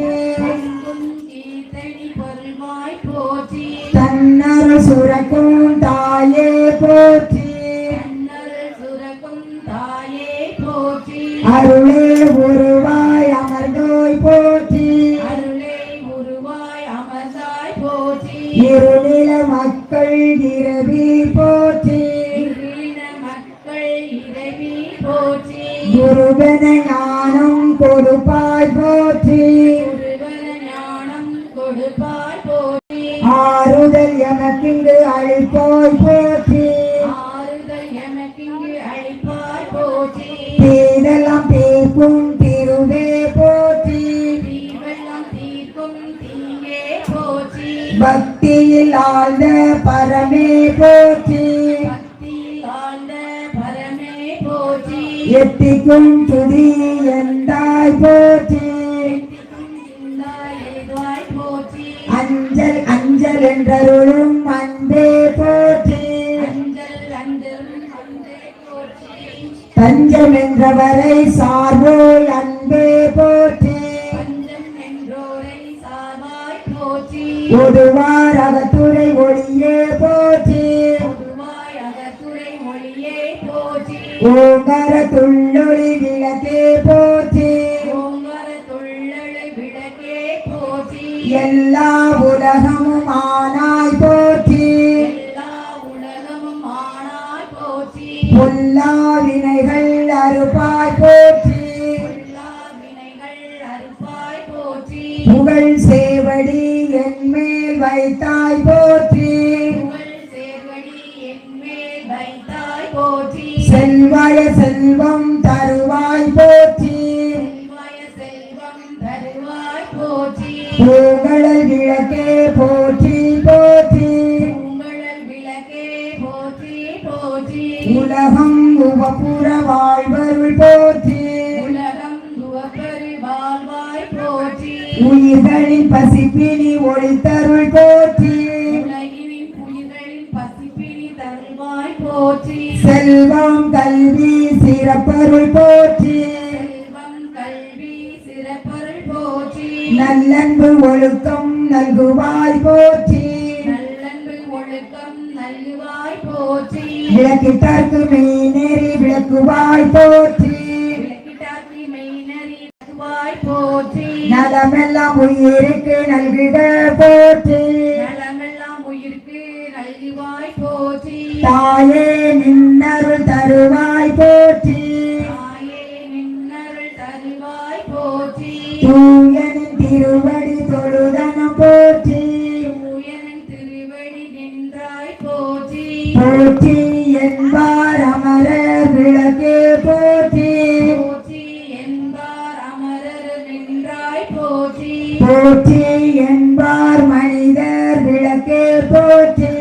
பொங்கும் கீர்த்தனி பொருள்வாய் போற்றி தன்னரு சுரக்கும் தாயே போற்றி அன்னருள் சுரக்கும் தாயே போற்றி அருளே உருவாய் அமர்ந்தோய் போற்றி அருளே உருவாய் அமர்ந்தாய் போற்றி இருநில மக்கள் இரவி போற்றி இருளின மக்கள் இறைவி போற்றி குருவன ஞானம் கொடுப்பாய் போற்றி ஒருவர ஞானம் கொடுப்பாய் போற்றி ஆறுதல் எமக்கிங்கு அழிப்போய் போற்றி ஆறுதல் எமக்கிங்கு அளிப்பாய் போற்றி பேரெல்லாம் பேக்கும் திருவே போற்றி தீவெல்லாம் பக்தியில் ஆழ்ந்த பரமே போற்றி பக்தியில் ஆழ்ந்த பரமே போற்றி எத்திக்கும் துதி எந்தாய் போற்றி ஏதாய் போற்றி அஞ்சல் அஞ்சல் என்றருளும் அன்பே போற்றி அஞ்சல் அஞ்சலும் அன்பே போற்றி தஞ்சம் என்றவரை சார்வோய் அன்பே போற்றி பஞ்சம் என்றோரை சாவாய் போற்றி ஒருவார் அகத்துறை ஒளியே போற்றி பொதுவாய் அகத்துறை மொழியே போற்றி ஓங்கர துள்ளொளி விளக்கே போற்றி ஓங்கர தொள்ளலை விளக்கே போற்றி எல்லா உலகமும் ஆனாய் போற்றி எல்லா உலகமும் ஆனாய் போற்றி பொல்லா வினைகள் அறுப்பாய் போற்றி எல்லா வினைகள் அறுப்பாய் போற்றி புகழ் சேவடி என்மேல் வைத்தாய் போற்றி புகழ் சேர்வடி என்மேல் வைத்தாய் போற்றி செல்வாய செல்வம் தருவாய் போற்றி செல்வாய செல்வம் தருவாய் போற்றி பூங்கழல் விளக்கே போற்றி போற்றி உங்களல் விளக்கே போற்றி போற்றி உலகம் உவப்புற வாழ்வருள் போற்றி உலகம் துவப்பெரு வாழ்வாய் போற்றி உயிர்களின் பசிப்பினி ஒளித்தருள் போற்றி உலகினின் புலிகளின் பசிப்பினி தருவாய் போற்றி செல்வம் கல்வி சிறப்பருள் போற்றி செல்வம் கல்வி சிறப்பருள் போற்றி நல்லன்பு ஒழுக்கம் நல்குவாய் போற்றி நல்லன்பு ஒழுக்கம் நல்குவாய் போற்றி விளக்கிட்டார்க்கு மெய்நெறி விளக்குவாய் போற்றி விளக்கிட்டாக்கி மெய்நறி தருவாய் போற்றி நலமெல்லாம் உயிருக்கு நல்கிட போற்றி நலமெல்லாம் உயிர்க்கு நல்குவாய் போற்றி தாயே நின்னருள் தருவாய் போற்றி தாயே நின்னருள் தருவாய் போற்றி தூயனின் திருவடி தொழுதனம் போற்றி தூயனின் திருவடி நின்றாய் போற்றி போற்றி என்பார் அமரர் விளக்கே போற்றி போற்றி என்பார் அமரர் நின்றாய் போற்றி போற்றி என்பார் மனிதர் விளக்கே போற்றி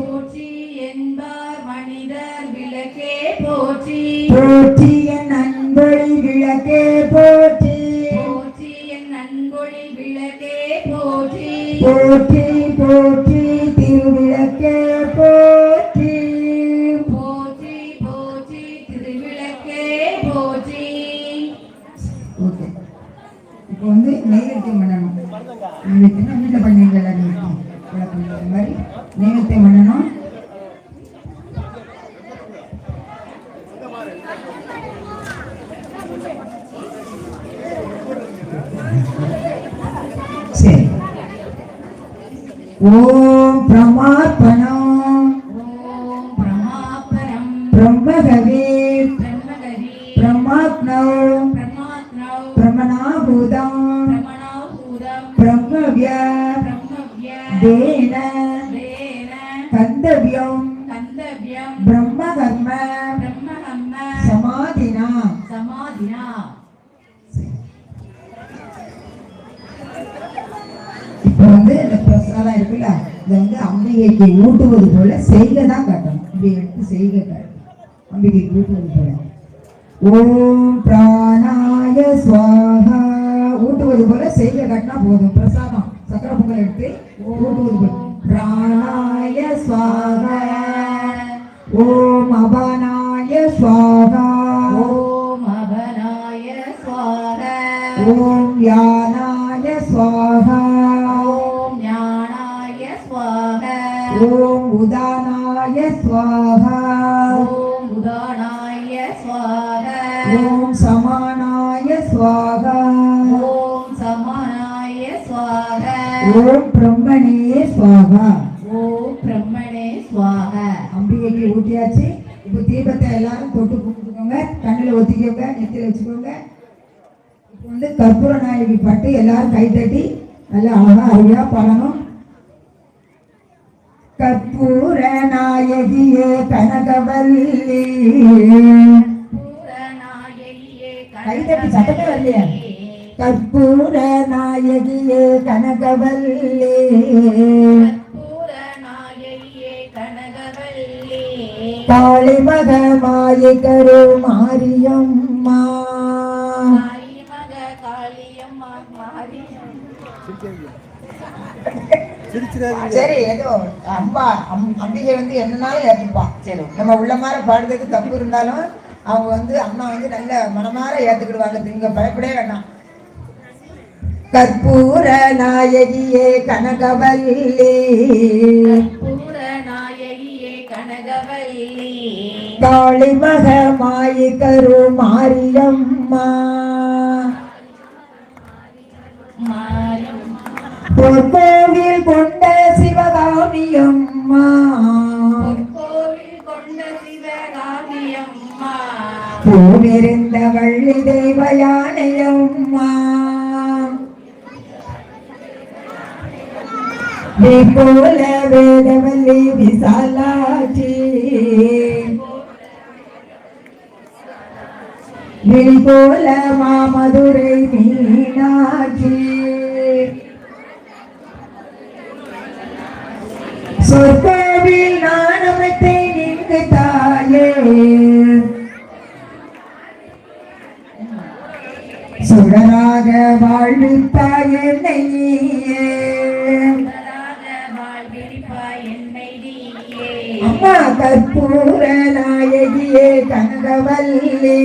போற்றி என்பார் மனிதர் விளக்கே போற்றி போற்றி என் அன்பொழி விளக்கே போற்றி போற்றி என் நன்கொழி விளக்கே போற்றி போற்றி போற்றி திருவிளக்கே போற்றி போற்றி போற்றி திருவிளக்கே போற்றி ஓகே இப்போ வந்து நெய்வேத்தியம் பண்ணணும் நெய்வேத்தியம்னா வீட்டில் பண்ணுவீங்களா நெய்வேத்தியம் விளக்கம் இந்த மாதிரி நெய்வேத்தியம் பண்ணணும் சரி ஓம் பிரமார்ப்பணம் ஓம் பிரமாபரம் பிரம்மகவே பிரம்மகரி பிரமாத்னவ் பிரமாத்னவ் பிரமணாபூதம் பிரமணாபூதம் பிரம்மவ்ய பிரம்மவ்ய தேன தேன கந்தவ்யம் கந்தவ்யம் பிரம்மகர்ம பிரம்மஹம்ம சமாதினா சமாதினா இப்போ வந்து இந்த பிரசாதம் இருக்குல்ல இதை வந்து அம்பிகைக்கு ஊட்டுவது போல செய்க தான் காட்டணும் இப்படி எடுத்து செய்க காட்டணும் அம்பிகைக்கு ஊட்டுவது போல ஓம் பிராணாய ஸ்வாஹா ஊட்டுவது போல செய்க காட்டினா போதும் பிரசாதம் சக்கரை பொங்கல் எடுத்து ஊட்டுவது போல பிராணாய ஸ்வாஹா ஓம் அபானாய ஸ்வாஹா ஓம் அபனாய ஸ்வாஹா ஓம் யானாய ஸ்வாஹா ஓம் ஞானாய ஸ்வாஹா ஓம் உதானாய ஸ்வாஹா ஓம் உதானாய ஸ்வாஹா ஓம் சமானாய ஸ்வாஹா ஓம் சமானாய ஸ்வாஹா ஓம் பிரம்மணே ஸ்வாஹா ஓம் பிரம்மணே ஸ்வாஹா அம்பிகைக்கு ஊட்டியாச்சு இப்போ தீபத்தை எல்லாரும் தொட்டு கும்பிட்டுக்கோங்க கண்ணில் ஒத்திக்கோங்க நெத்தியில் வச்சுக்கோங்க இப்போ வந்து கற்பூர நாயகி பாட்டு எல்லாரும் கை தட்டி நல்லா அழகா அருமையா பாடணும் கற்பூர நாயகியே கனகவல்லி பூரநாயகியே கை தட்டி சத்தமே வரலையா கற்பூர நாயகியே கனகவல்லி கற்பூர நாயகியே கனகவல்லி காளி மகமாயி கரு மாரியம்மா மக காளியம்மா மாரியம் சரி ஏதோ அம்பா அம்பிகை வந்து என்னன்னாலும் ஏற்றுப்பா. சரி நம்ம உள்ள மாதிரி பாடுறதுக்கு தப்பு இருந்தாலும் அவங்க வந்து அம்மா வந்து நல்ல மனமாற ஏத்துக்கிடுவாங்க. நீங்க பயப்படவே வேண்டாம். கற்பூர நாயகியே கனகவல்லி கற்பூர நாயகியே கனகவல்லி காளி மகமாயி கரு மாரியம்மா பொற்கோவில் கொண்ட சிவகாமியம்மா கோவில் கொண்ட சிவகாமியம்மா பூவிருந்த வள்ளி தெய்வ யானையம்மா போல வேதவல்லி விசாலாட்சி விழி போல மாமதுரை மீனாட்சி சொற்கோவில் நாணமத்தை நின்று தாயே சுடராக வாழ்வித்தாய் என்னையே அம்மா கற்பூர நாயகியே கனகவல்லி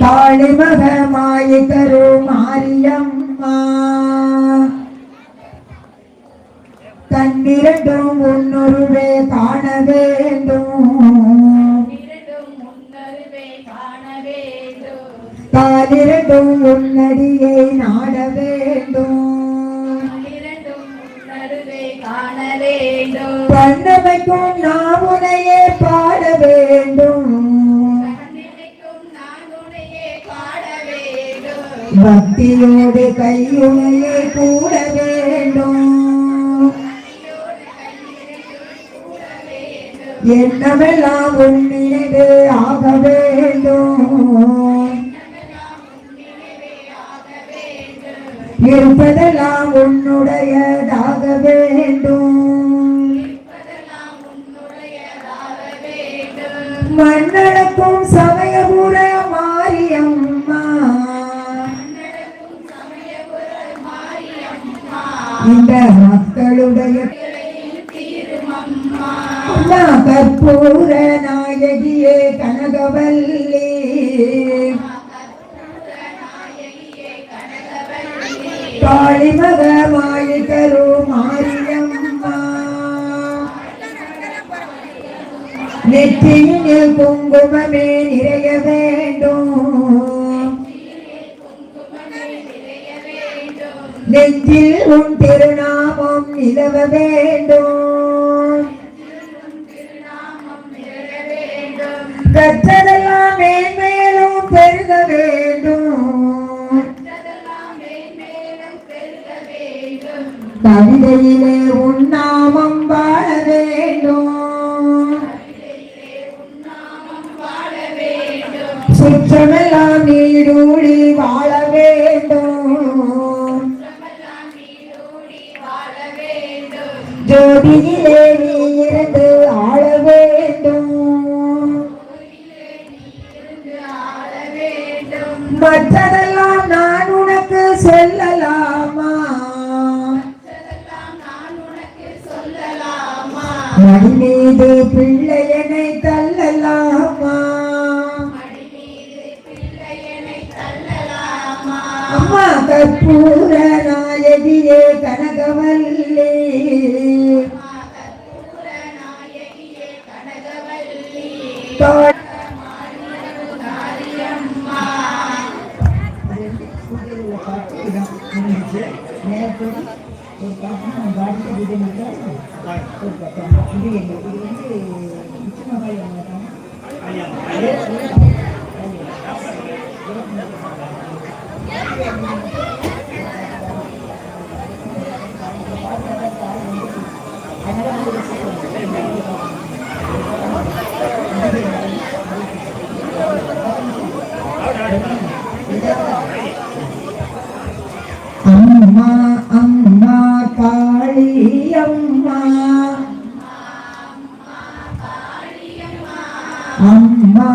காளி மகமாயி கரு மாரியம்மா கண்ணிரண்டும் உன்னொருவே காண வேண்டும் காலிரண்டும் உன்னடியை நாட வேண்டும் கண்ணமைக்கும் நாம் உனையே பாட வேண்டும் பக்தியோடு கையுனையே கூட வேண்டும் என்னவெல்லாம் உன்னினது ஆக வேண்டும் இருப்பதெல்லாம் உன்னுடையதாக வேண்டும் மண்ணளக்கும் சமயபுர மாரியம்மா இந்த மக்களுடைய அம்மா கற்பூர நாயகியே கனகவல்லி காளி மகமாயி கரு மாரியம்மா நெற்றியில் குங்குமமே நிறைய வேண்டும் நெஞ்சில் உன் திருநாமம் நிலவ வேண்டும் கற்றதெல்லாம் மேன்மேலும் பெருக வேண்டும் கவிதையிலே உன் நாமம் வாழ வேண்டும் சுற்றமெல்லாம் நீடூழி வாழ வேண்டும் ஜோதியிலே நீ இருந்து ஆள வேண்டும் மற்றதெல்லாம் நான் உனக்கு சொல்லலாமா மடி மீது பிள்ளையனை தள்ளலாமா அம்மா கற்பூர நாயகியே கனகவல்லி அம்மா அம்மா காளி அம்மா அம்மா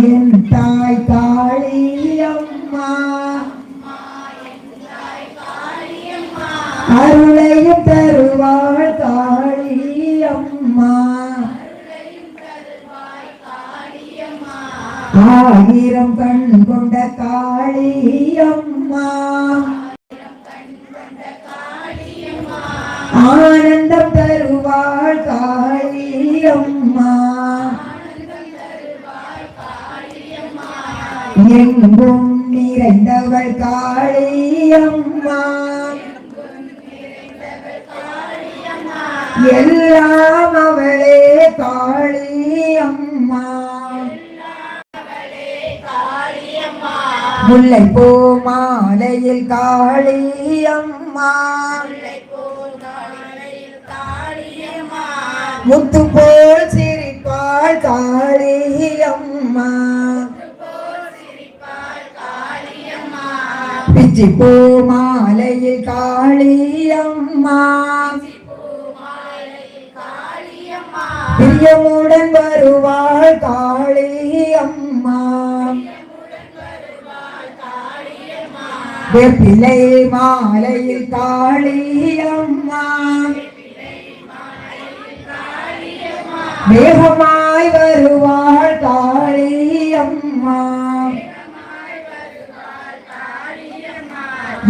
என் தாய் காளி அம்மா அருளையும் தருவாள் காளி அம்மா ஆயிரம் கண் கொண்ட காளி அம்மா ஆனந்தம் தருவாள் காளி அம்மா எங்கும் நிறைந்தவள் காளி அம்மா எல்லாம் அவளே காளி அம்மா முல்லை பூ மாலையில் காளி அம்மா முத்து போல் சிரிப்பாள் காளி அம்மா பிச்சி பூ மாலையில் காளி அம்மா பிரியமுடன் வருவாள் காளி அம்மா வெப்பிலை மாலையில் காளி அம்மா வேகமாய் வருவாள் காளி அம்மா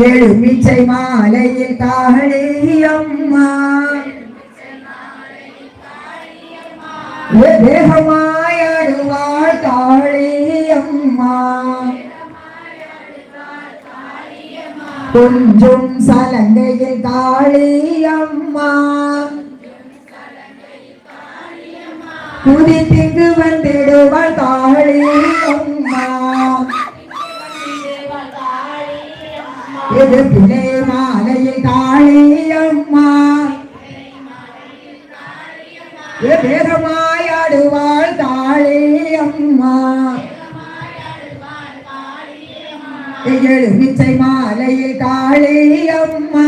எலுமிச்சை மாலையில் காளி அம்மா வேகமாய் ஆடுவாள் காளி அம்மா கொஞ்சம் சலங்கையில் காளி அம்மா குதித்திங்கு வந்திடுவாள் காளி அம்மா இது பிள்ளை மாலையில் காளி அம்மா வேகமாய் ஆடுவாள் காளி அம்மா எலுமிச்சை மாலையில் காளி அம்மா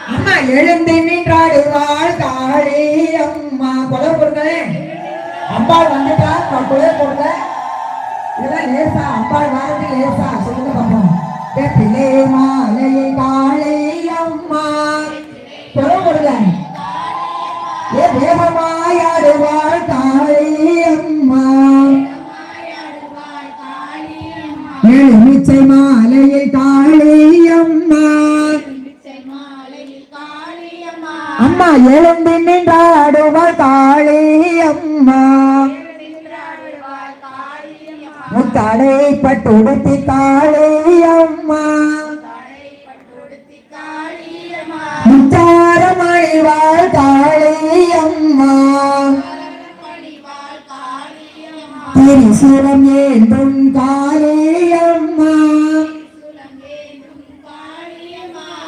அம்மா எழுந்து நின்றாடுவாள் காளி அம்மா கொலை கொடுங்களே அம்பாள் வந்துட்டா கொலை கொடுங்க இதெல்லாம் லேசா அம்பாள் வாரது லேசா சொல்லுங்க பாப்போம் பிள்ளை மாலையில் காளி அம்மா கொலை கொடுங்க வேகமாய் ஆடுவாள் காளி அம்மா எலுமிச்சை மாலையில் காளி அம்மா அம்மா எழுந்து நின்றாடுவாள் காளி அம்மா முத்தாடை பட்டுடுத்தி காளி அம்மா முத்தாரம் அணிவாள் காளி அம்மா திரிசூலம் ஏந்தும் காளி அம்மா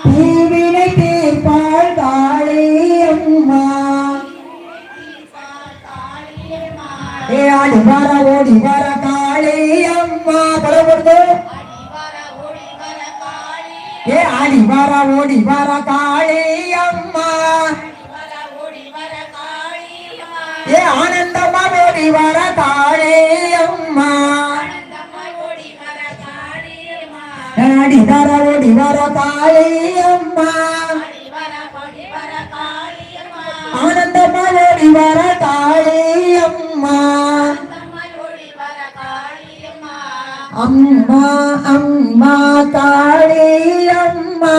தீவினை தீர்ப்பாள் காளி அம்மா ஆடி வர ஓடி வர காளி அம்மா பலவர்து ஆடி வர ஓடி வர காளி அம்மா ஆனந்தமா ஓடி வர காளி அம்மா ஆடி வர ஓடி வர காளி அம்மா ஆனந்தமா ஓடி வர காளி அம்மா அம்மா அம்மா காளி அம்மா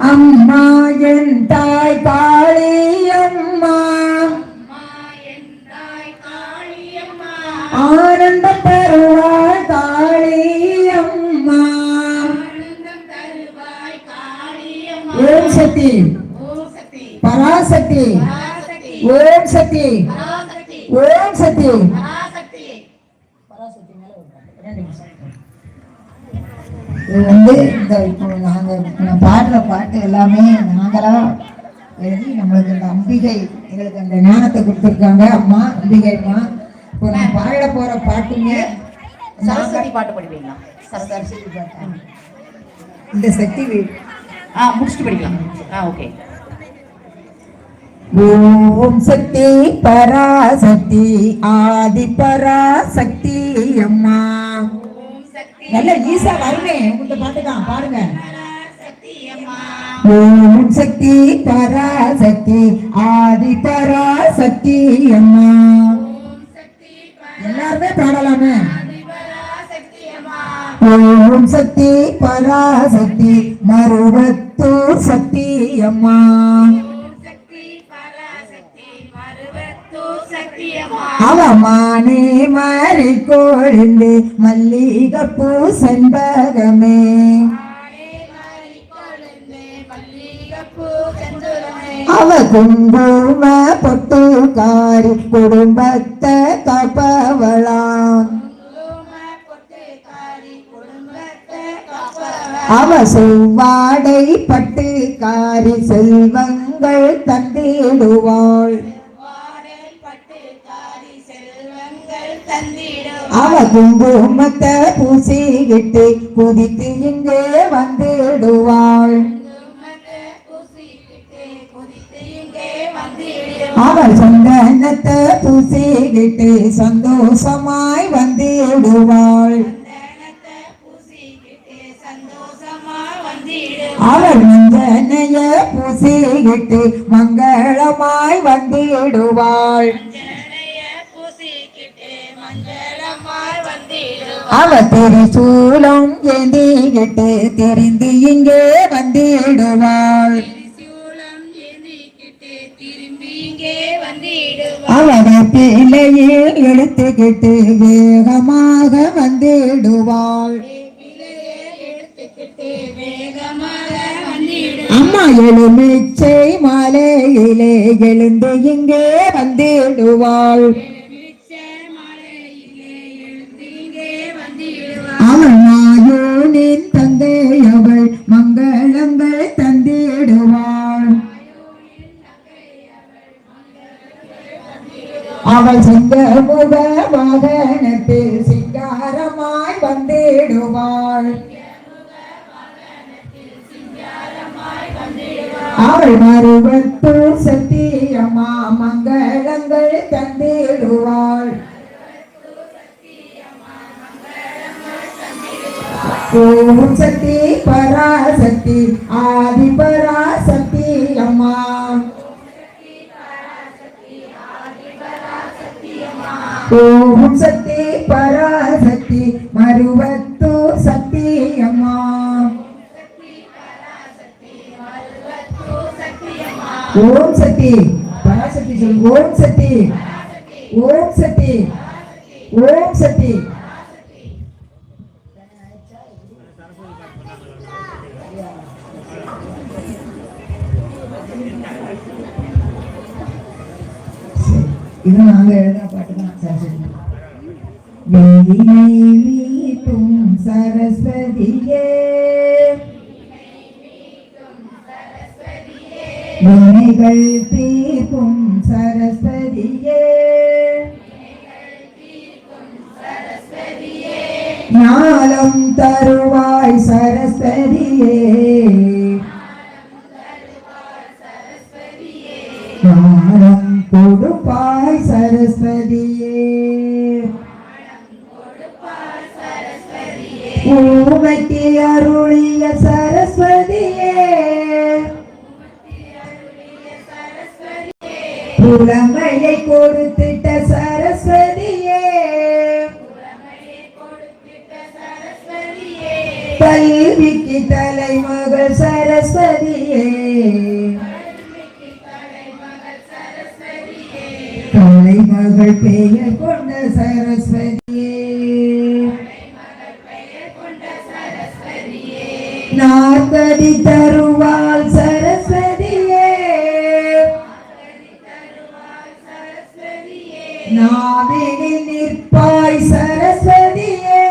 அம்மா என் தாய் காளி அம்மா ஆனந்தம் தருவாள் காளி அம்மா ஓம் சக்தி பராசக்தி ஓம் சக்தி ஓம் சக்தி இது வந்து இந்த இப்போ நாங்கள் பாடுற பாட்டு எல்லாமே நாங்களா எழுதி நம்மளுக்கு அந்த அம்பிகை எங்களுக்கு அந்த ஞானத்தை கொடுத்துருக்காங்க. அம்மா அம்பிகை அம்மா. இப்போ நான் பாட போற பாட்டுங்க சரஸ்வதி பாட்டு படிப்பீங்களா? சரஸ்வதி பாட்டு. இந்த சக்தி முடிச்சுட்டு படிக்கலாம். ஓகே. ஓம் சக்தி பராசக்தி ஆதி பராசக்தி அம்மா. நல்ல ஈசா வருமே இந்த பாட்டு தான் பாருங்க. ஓம் சக்தி பராசக்தி ஆதி பராசக்தி அம்மா. எல்லாருமே பாடலாமே. ஓம் சக்தி பராசக்தி மருவத்தூர் சக்தி அம்மா. அவமானே மாறி கோழிந்து மல்லிகப்பூ செண்பகமே. அவ குங்கும பொட்டுக்காரி குடும்பத்தை காப்பவளாம். அவ செவ்வாடை பட்டுக்காரி செல்வங்கள் தந்திடுவாள். அவ குங்குமத்தை பூசிக்கிட்டு குதித்து இங்கே வந்துடுவாள். அவள் சந்தனத்தை பூசிக்கிட்டு சந்தோஷமாய் வந்திடுவாள். அவள் மஞ்சனைய பூசிக்கிட்டு மங்களமாய் வந்திடுவாள். அவ திரிசூலம் ஏந்திக்கிட்டு தெரிந்து இங்கே வந்திடுவாள். அவளை பிள்ளையில் எடுத்துக்கிட்டு வேகமாக வந்திடுவாள். அம்மா எலுமிச்சை மாலையிலே எழுந்து இங்கே வந்திடுவாள். அவள் மாயோனின் தங்கை அவள் மங்களங்கள் தந்திடுவாள். அவள் சிங்க முக வாகனத்தில் சிங்காரமாய் வந்திடுவாள். அவள் மருவத்தூர் சத்தியமா மங்களங்கள் தந்திடுவாள். ஓம் சக்தி பராசக்தி ஆதி பராசக்தி அம்மா. ஓம் சக்தி பராசக்தி மருவத்தூர் சக்தி அம்மா. ஓம் சக்தி பராசக்தி சொல். ஓம் சக்தி ஓம் சக்தி ஓம் சக்தி. இது நாங்க எழுதின பாட்டு தான். சரஸ்வதி வீட்டும் சரஸ்வதியே வினைகள் தீர்க்கும் சரஸ்வதியே ஞானம் தருவாய் சரஸ்வதியே ஞானம் கொடுப்பாய் சரஸ்வதியே ஊமைக்கு அருளிய சரஸ்வதியே புலமையை கொடுத்திட்ட சரஸ்வதியே கல்விக்கு தலைமகள் சரஸ்வதியே தலைமகள் பெயர் கொண்ட சரஸ்வதியே நாற்கதி தருவாள் சரஸ்வதியே நாவினில் நிற்பாய் சரஸ்வதியே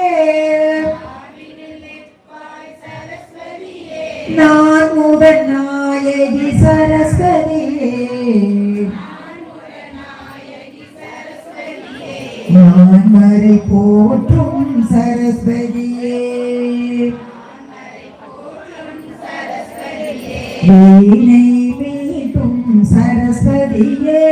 நான் முதல் நாயகி சரஸ்வதி நான்மறை போற்றும் சரஸ்வதியே வீணை மீட்டும் சரஸ்வதியே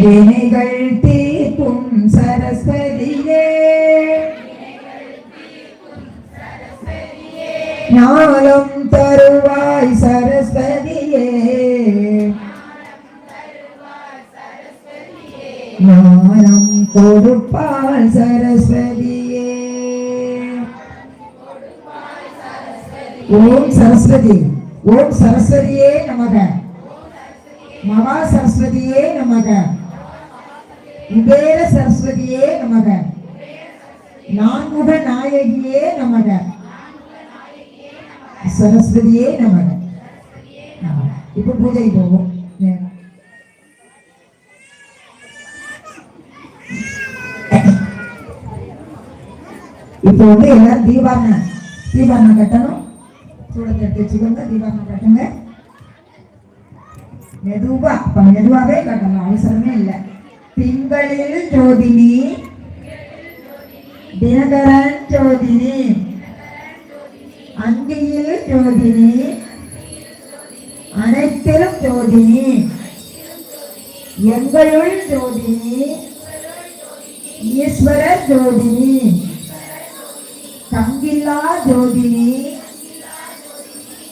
வினைகள் தீர்க்கும் சரஸ்வதியே ஞானம் தருவாய் சரஸ்வதியே ஞானம் கொடுப்பாள் சரஸ்வதியே ஓம் சரஸ்வதி ஓம் சரஸ்வதியே நமக மகா சரஸ்வதியே நமக குபேர சரஸ்வதியே நமக நான்முக நாயகியே நமக சரஸ்வதியே நமக. இப்ப பூஜை போவோம். இப்போ வந்து எல்லாரும் தீபாரணம் கட்டணும். சூடத்தை எடுத்து வச்சுக்கோங்க. தீபாரணம் கட்டுங்க. மெதுவாவே கட்டணும், அவசரமே இல்லை. திங்களில் ஜோதினி தினகரன் ஜோதினி அங்கியில் ஜோதினி அனைத்திலும் ஜோதினி எங்களுள் ஜோதினி ஈஸ்வர ஜோதினி தங்கில்லா ஜோதினி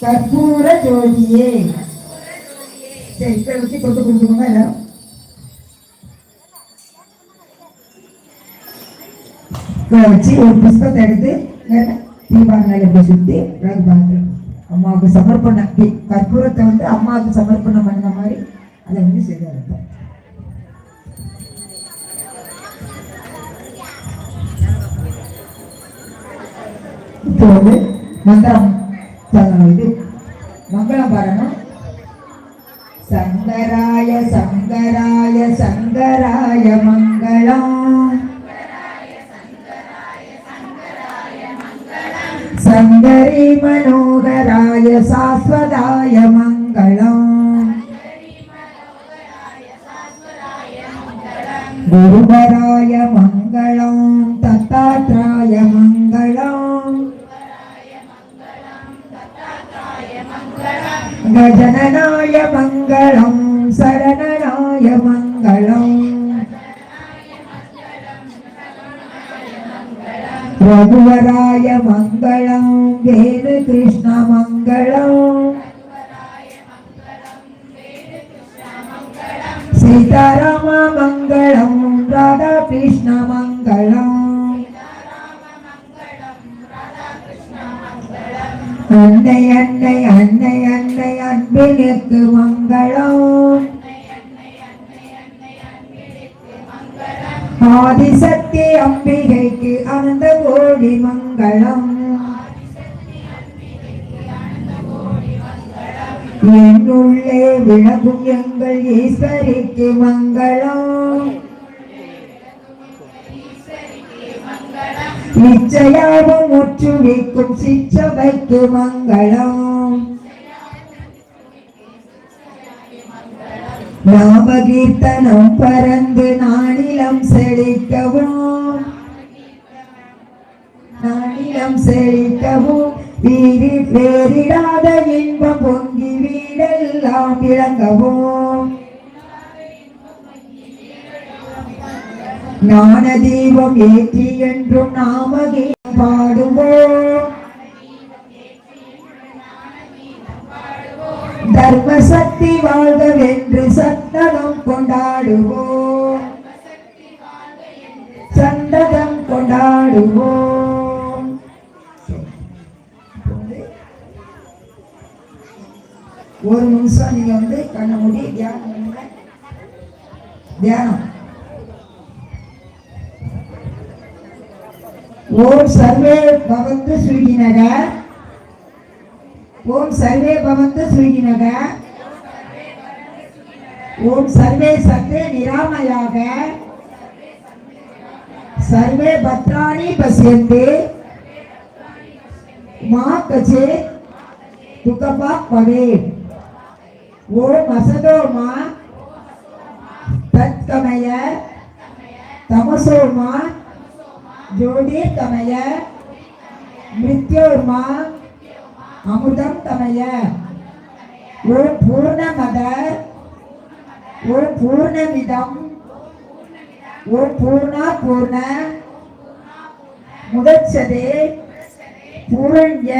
கற்பூர ஜோதியே. சரி, இப்ப வச்சு கொண்டு கொடுத்துக்கோங்க எல்லாரும். வச்சு ஒரு புஷ்பத்தை எடுத்து தீபாவளி சுத்தி அம்மாவுக்கு சமர்ப்பணம், கற்பூரத்தை வந்து அம்மாவுக்கு சமர்ப்பணம் பண்ண மாதிரி அதை வந்து செய்தாங்க. இப்போ வந்து மந்திரம் இது மங்களம் பாடணும். சங்கராய சங்கராய சங்கராய மங்களம் சங்கரி மனோகராய சாஸ்வதாய மங்களம் குருவராய மங்களம் தத்தாத்ராய மங்களம் கஜனனாய மங்களம் சரணனாய மங்களம் ரகுவராய மங்களம் வேணு கிருஷ்ண மங்களம் சீதாராம மங்களம் ராதா கிருஷ்ண மங்களம் அன்னை அன்னை அன்னை அன்னை அன்பினுக்கு மங்களம் ஆதிசக்தி அம்பிகைக்கு அனந்த கோடி மங்களம் என்னுள்ளே விளக்கும் எங்கள் ஈஸ்வரிக்கு மங்களம் நிச்சயாவும் முற்றுவிக்கும் சிற்றவைக்கு மங்களம் நாமகீர்த்தனம் பறந்து நானிலம் செழிக்கவும் வேறிடாத இன்பம் பொங்கி வீடெல்லாம் விளங்கவும் ஞான தீபம் ஏற்றி என்றும் நாமகீதம் பாடுவோம் தர்ம சக்தி வாழ்கவென்று சந்தனம் கொண்டாடுவோம் ஒரு நிமிஷம் நீங்க வந்து கண்ண மூடி தியானம் பண்ணுங்க. தியானம். ஓம் சர்வே பவந்து ஸ்ரீநக ஓம் சர்வே பவந்து ஸ்ரீநக ஓம் சர்வே சத்யே நிராமயாக सर्वे भद्राणि पश्यन्ते मा कचित् சுகபா பவே ஓம் அசதோமா தத்கமய தமசோமா ஜோதிர்கமய மிருத்யோர்மா அமுதம் கமய ஓம் பூர்ணமத ஓம் பூர்ணமிதம் ஓம் பூர்ணா பூர்ண முதச்சதே பூரண்ய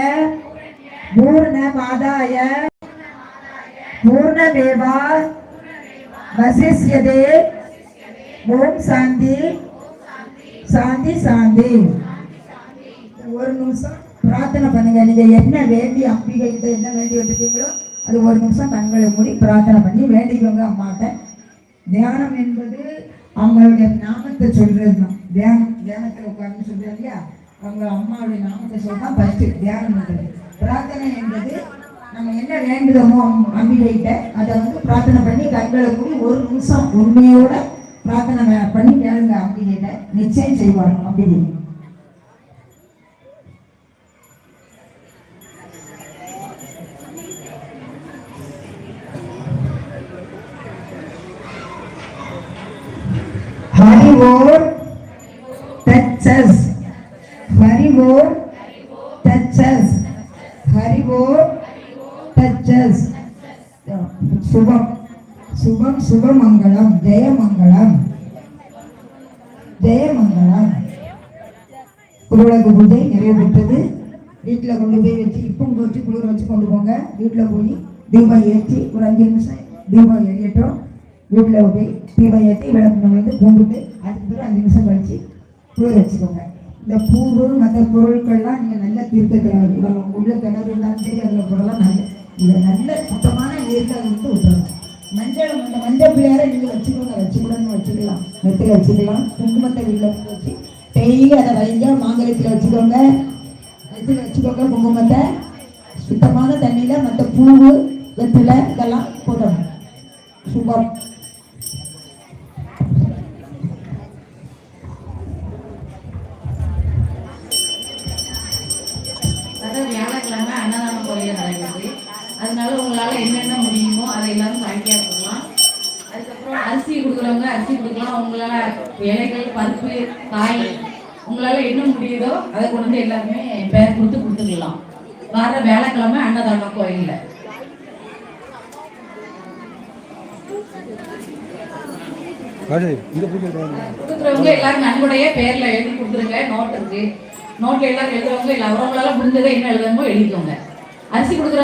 பூர்ணமாதாய பூர்ணமேவா வசிஷ்யதே ஓம் சாந்தி சாந்தி சாந்தி. ஒரு நிமிஷம் பிரார்த்தனை பண்ணுங்க. நீங்க என்ன வேண்டி அம்பிகை கிட்ட என்ன வேண்டி வந்திருக்கீங்களோ அது ஒரு நிமிஷம் கண்களை மூடி பிரார்த்தனை பண்ணி வேண்டிக்கோங்க அம்மாட்ட. தியானம் என்பது அவங்களுடைய நாமத்தை சொல்றது தான். தியானத்தில் உட்கார்ந்து சொல்றாங்க இல்லையா, அவங்க அம்மாவுடைய நாமத்தை சொல்றா ஃபர்ஸ்ட் தியானம் பண்றது. பிரார்த்தனை என்பது நம்ம என்ன வேண்டுதமோ அம்பிகை கிட்ட அதை வந்து பிரார்த்தனை பண்ணி கண்களை மூடி ஒரு நிமிஷம் உண்மையோட பிரார்த்தனை பண்ணி கேளுங்க அம்பிகை கிட்ட. நிச்சயம் செய்வாங்க Ambigai. Hari word touches. Hari word touches. Hari word touches. Subham Subham Subhamangalam Jayamangalam Jayamangalam. குருவிளக்கு பூஜை நிறைவேற்றது. வீட்டில் கொண்டு போய் வச்சு இப்பவும் போச்சு குளிர வச்சு கொண்டு போங்க. வீட்டில் போய் தீபம் ஏற்றி ஒரு 5 நிமிஷம் தீபம் எரியட்டும். வீட்டில் போய் தீபம் ஏற்றி விளக்கு வந்து கும்பிட்டு அதுக்கு பிறகு 5 நிமிஷம் கழிச்சு குளிர வச்சுக்கோங்க. இந்த பூவு மற்ற பொருட்கள்லாம் நீங்கள் நல்லா தீர்க்க கிணறு உள்ள கிணறு இருந்தாலும் சரி அதில் போடலாம். நல்ல இதை நல்ல சுத்தமான நீர்க்காக வந்து விட்டுறோம். மஞ்சள் அந்த மஞ்சள் பிள்ளையார நீங்கள் வச்சுக்கூடன்னு வச்சுக்கலாம். நெத்தியில் வச்சுக்கலாம். குங்குமத்தை வீட்டில் வச்சு டெய்லி அதை வைங்க. மாங்கலத்தில் வச்சுக்கோங்க. நெத்தியில் வச்சுக்கோங்க. குங்குமத்தை சுத்தமான தண்ணியில் மற்ற பூவு வெற்றிலை இதெல்லாம் போடணும். சுபம். வியாழக்கிழமை அன்னதானம் கோயில் நடக்குது. அதனால உங்களால என்னென்ன முடியுமோ அதை எல்லாரும் வாங்கியா போடலாம். அதுக்கப்புறம் அரிசி கொடுக்குறவங்க அரிசி கொடுக்கலாம். உங்களால இலைகள் பருப்பு காய் உங்களால என்ன முடியுதோ அதை கொண்டு வந்து எல்லாருமே பேர் கொடுத்துக்கலாம். வர வியாழக்கிழமை அன்னதானம் கோயில்ல கொடுக்குறவங்க எல்லாரும் நன்கொடைய பேர்ல எழுதி கொடுத்துருங்க. நோட் இருக்கு. நோட்ல எல்லாரும் எழுதுறவங்க இல்லை அவங்களால முடிஞ்சதை என்ன எழுதுறவங்க எழுதிக்கோங்க. அரிசி கொடுக்குற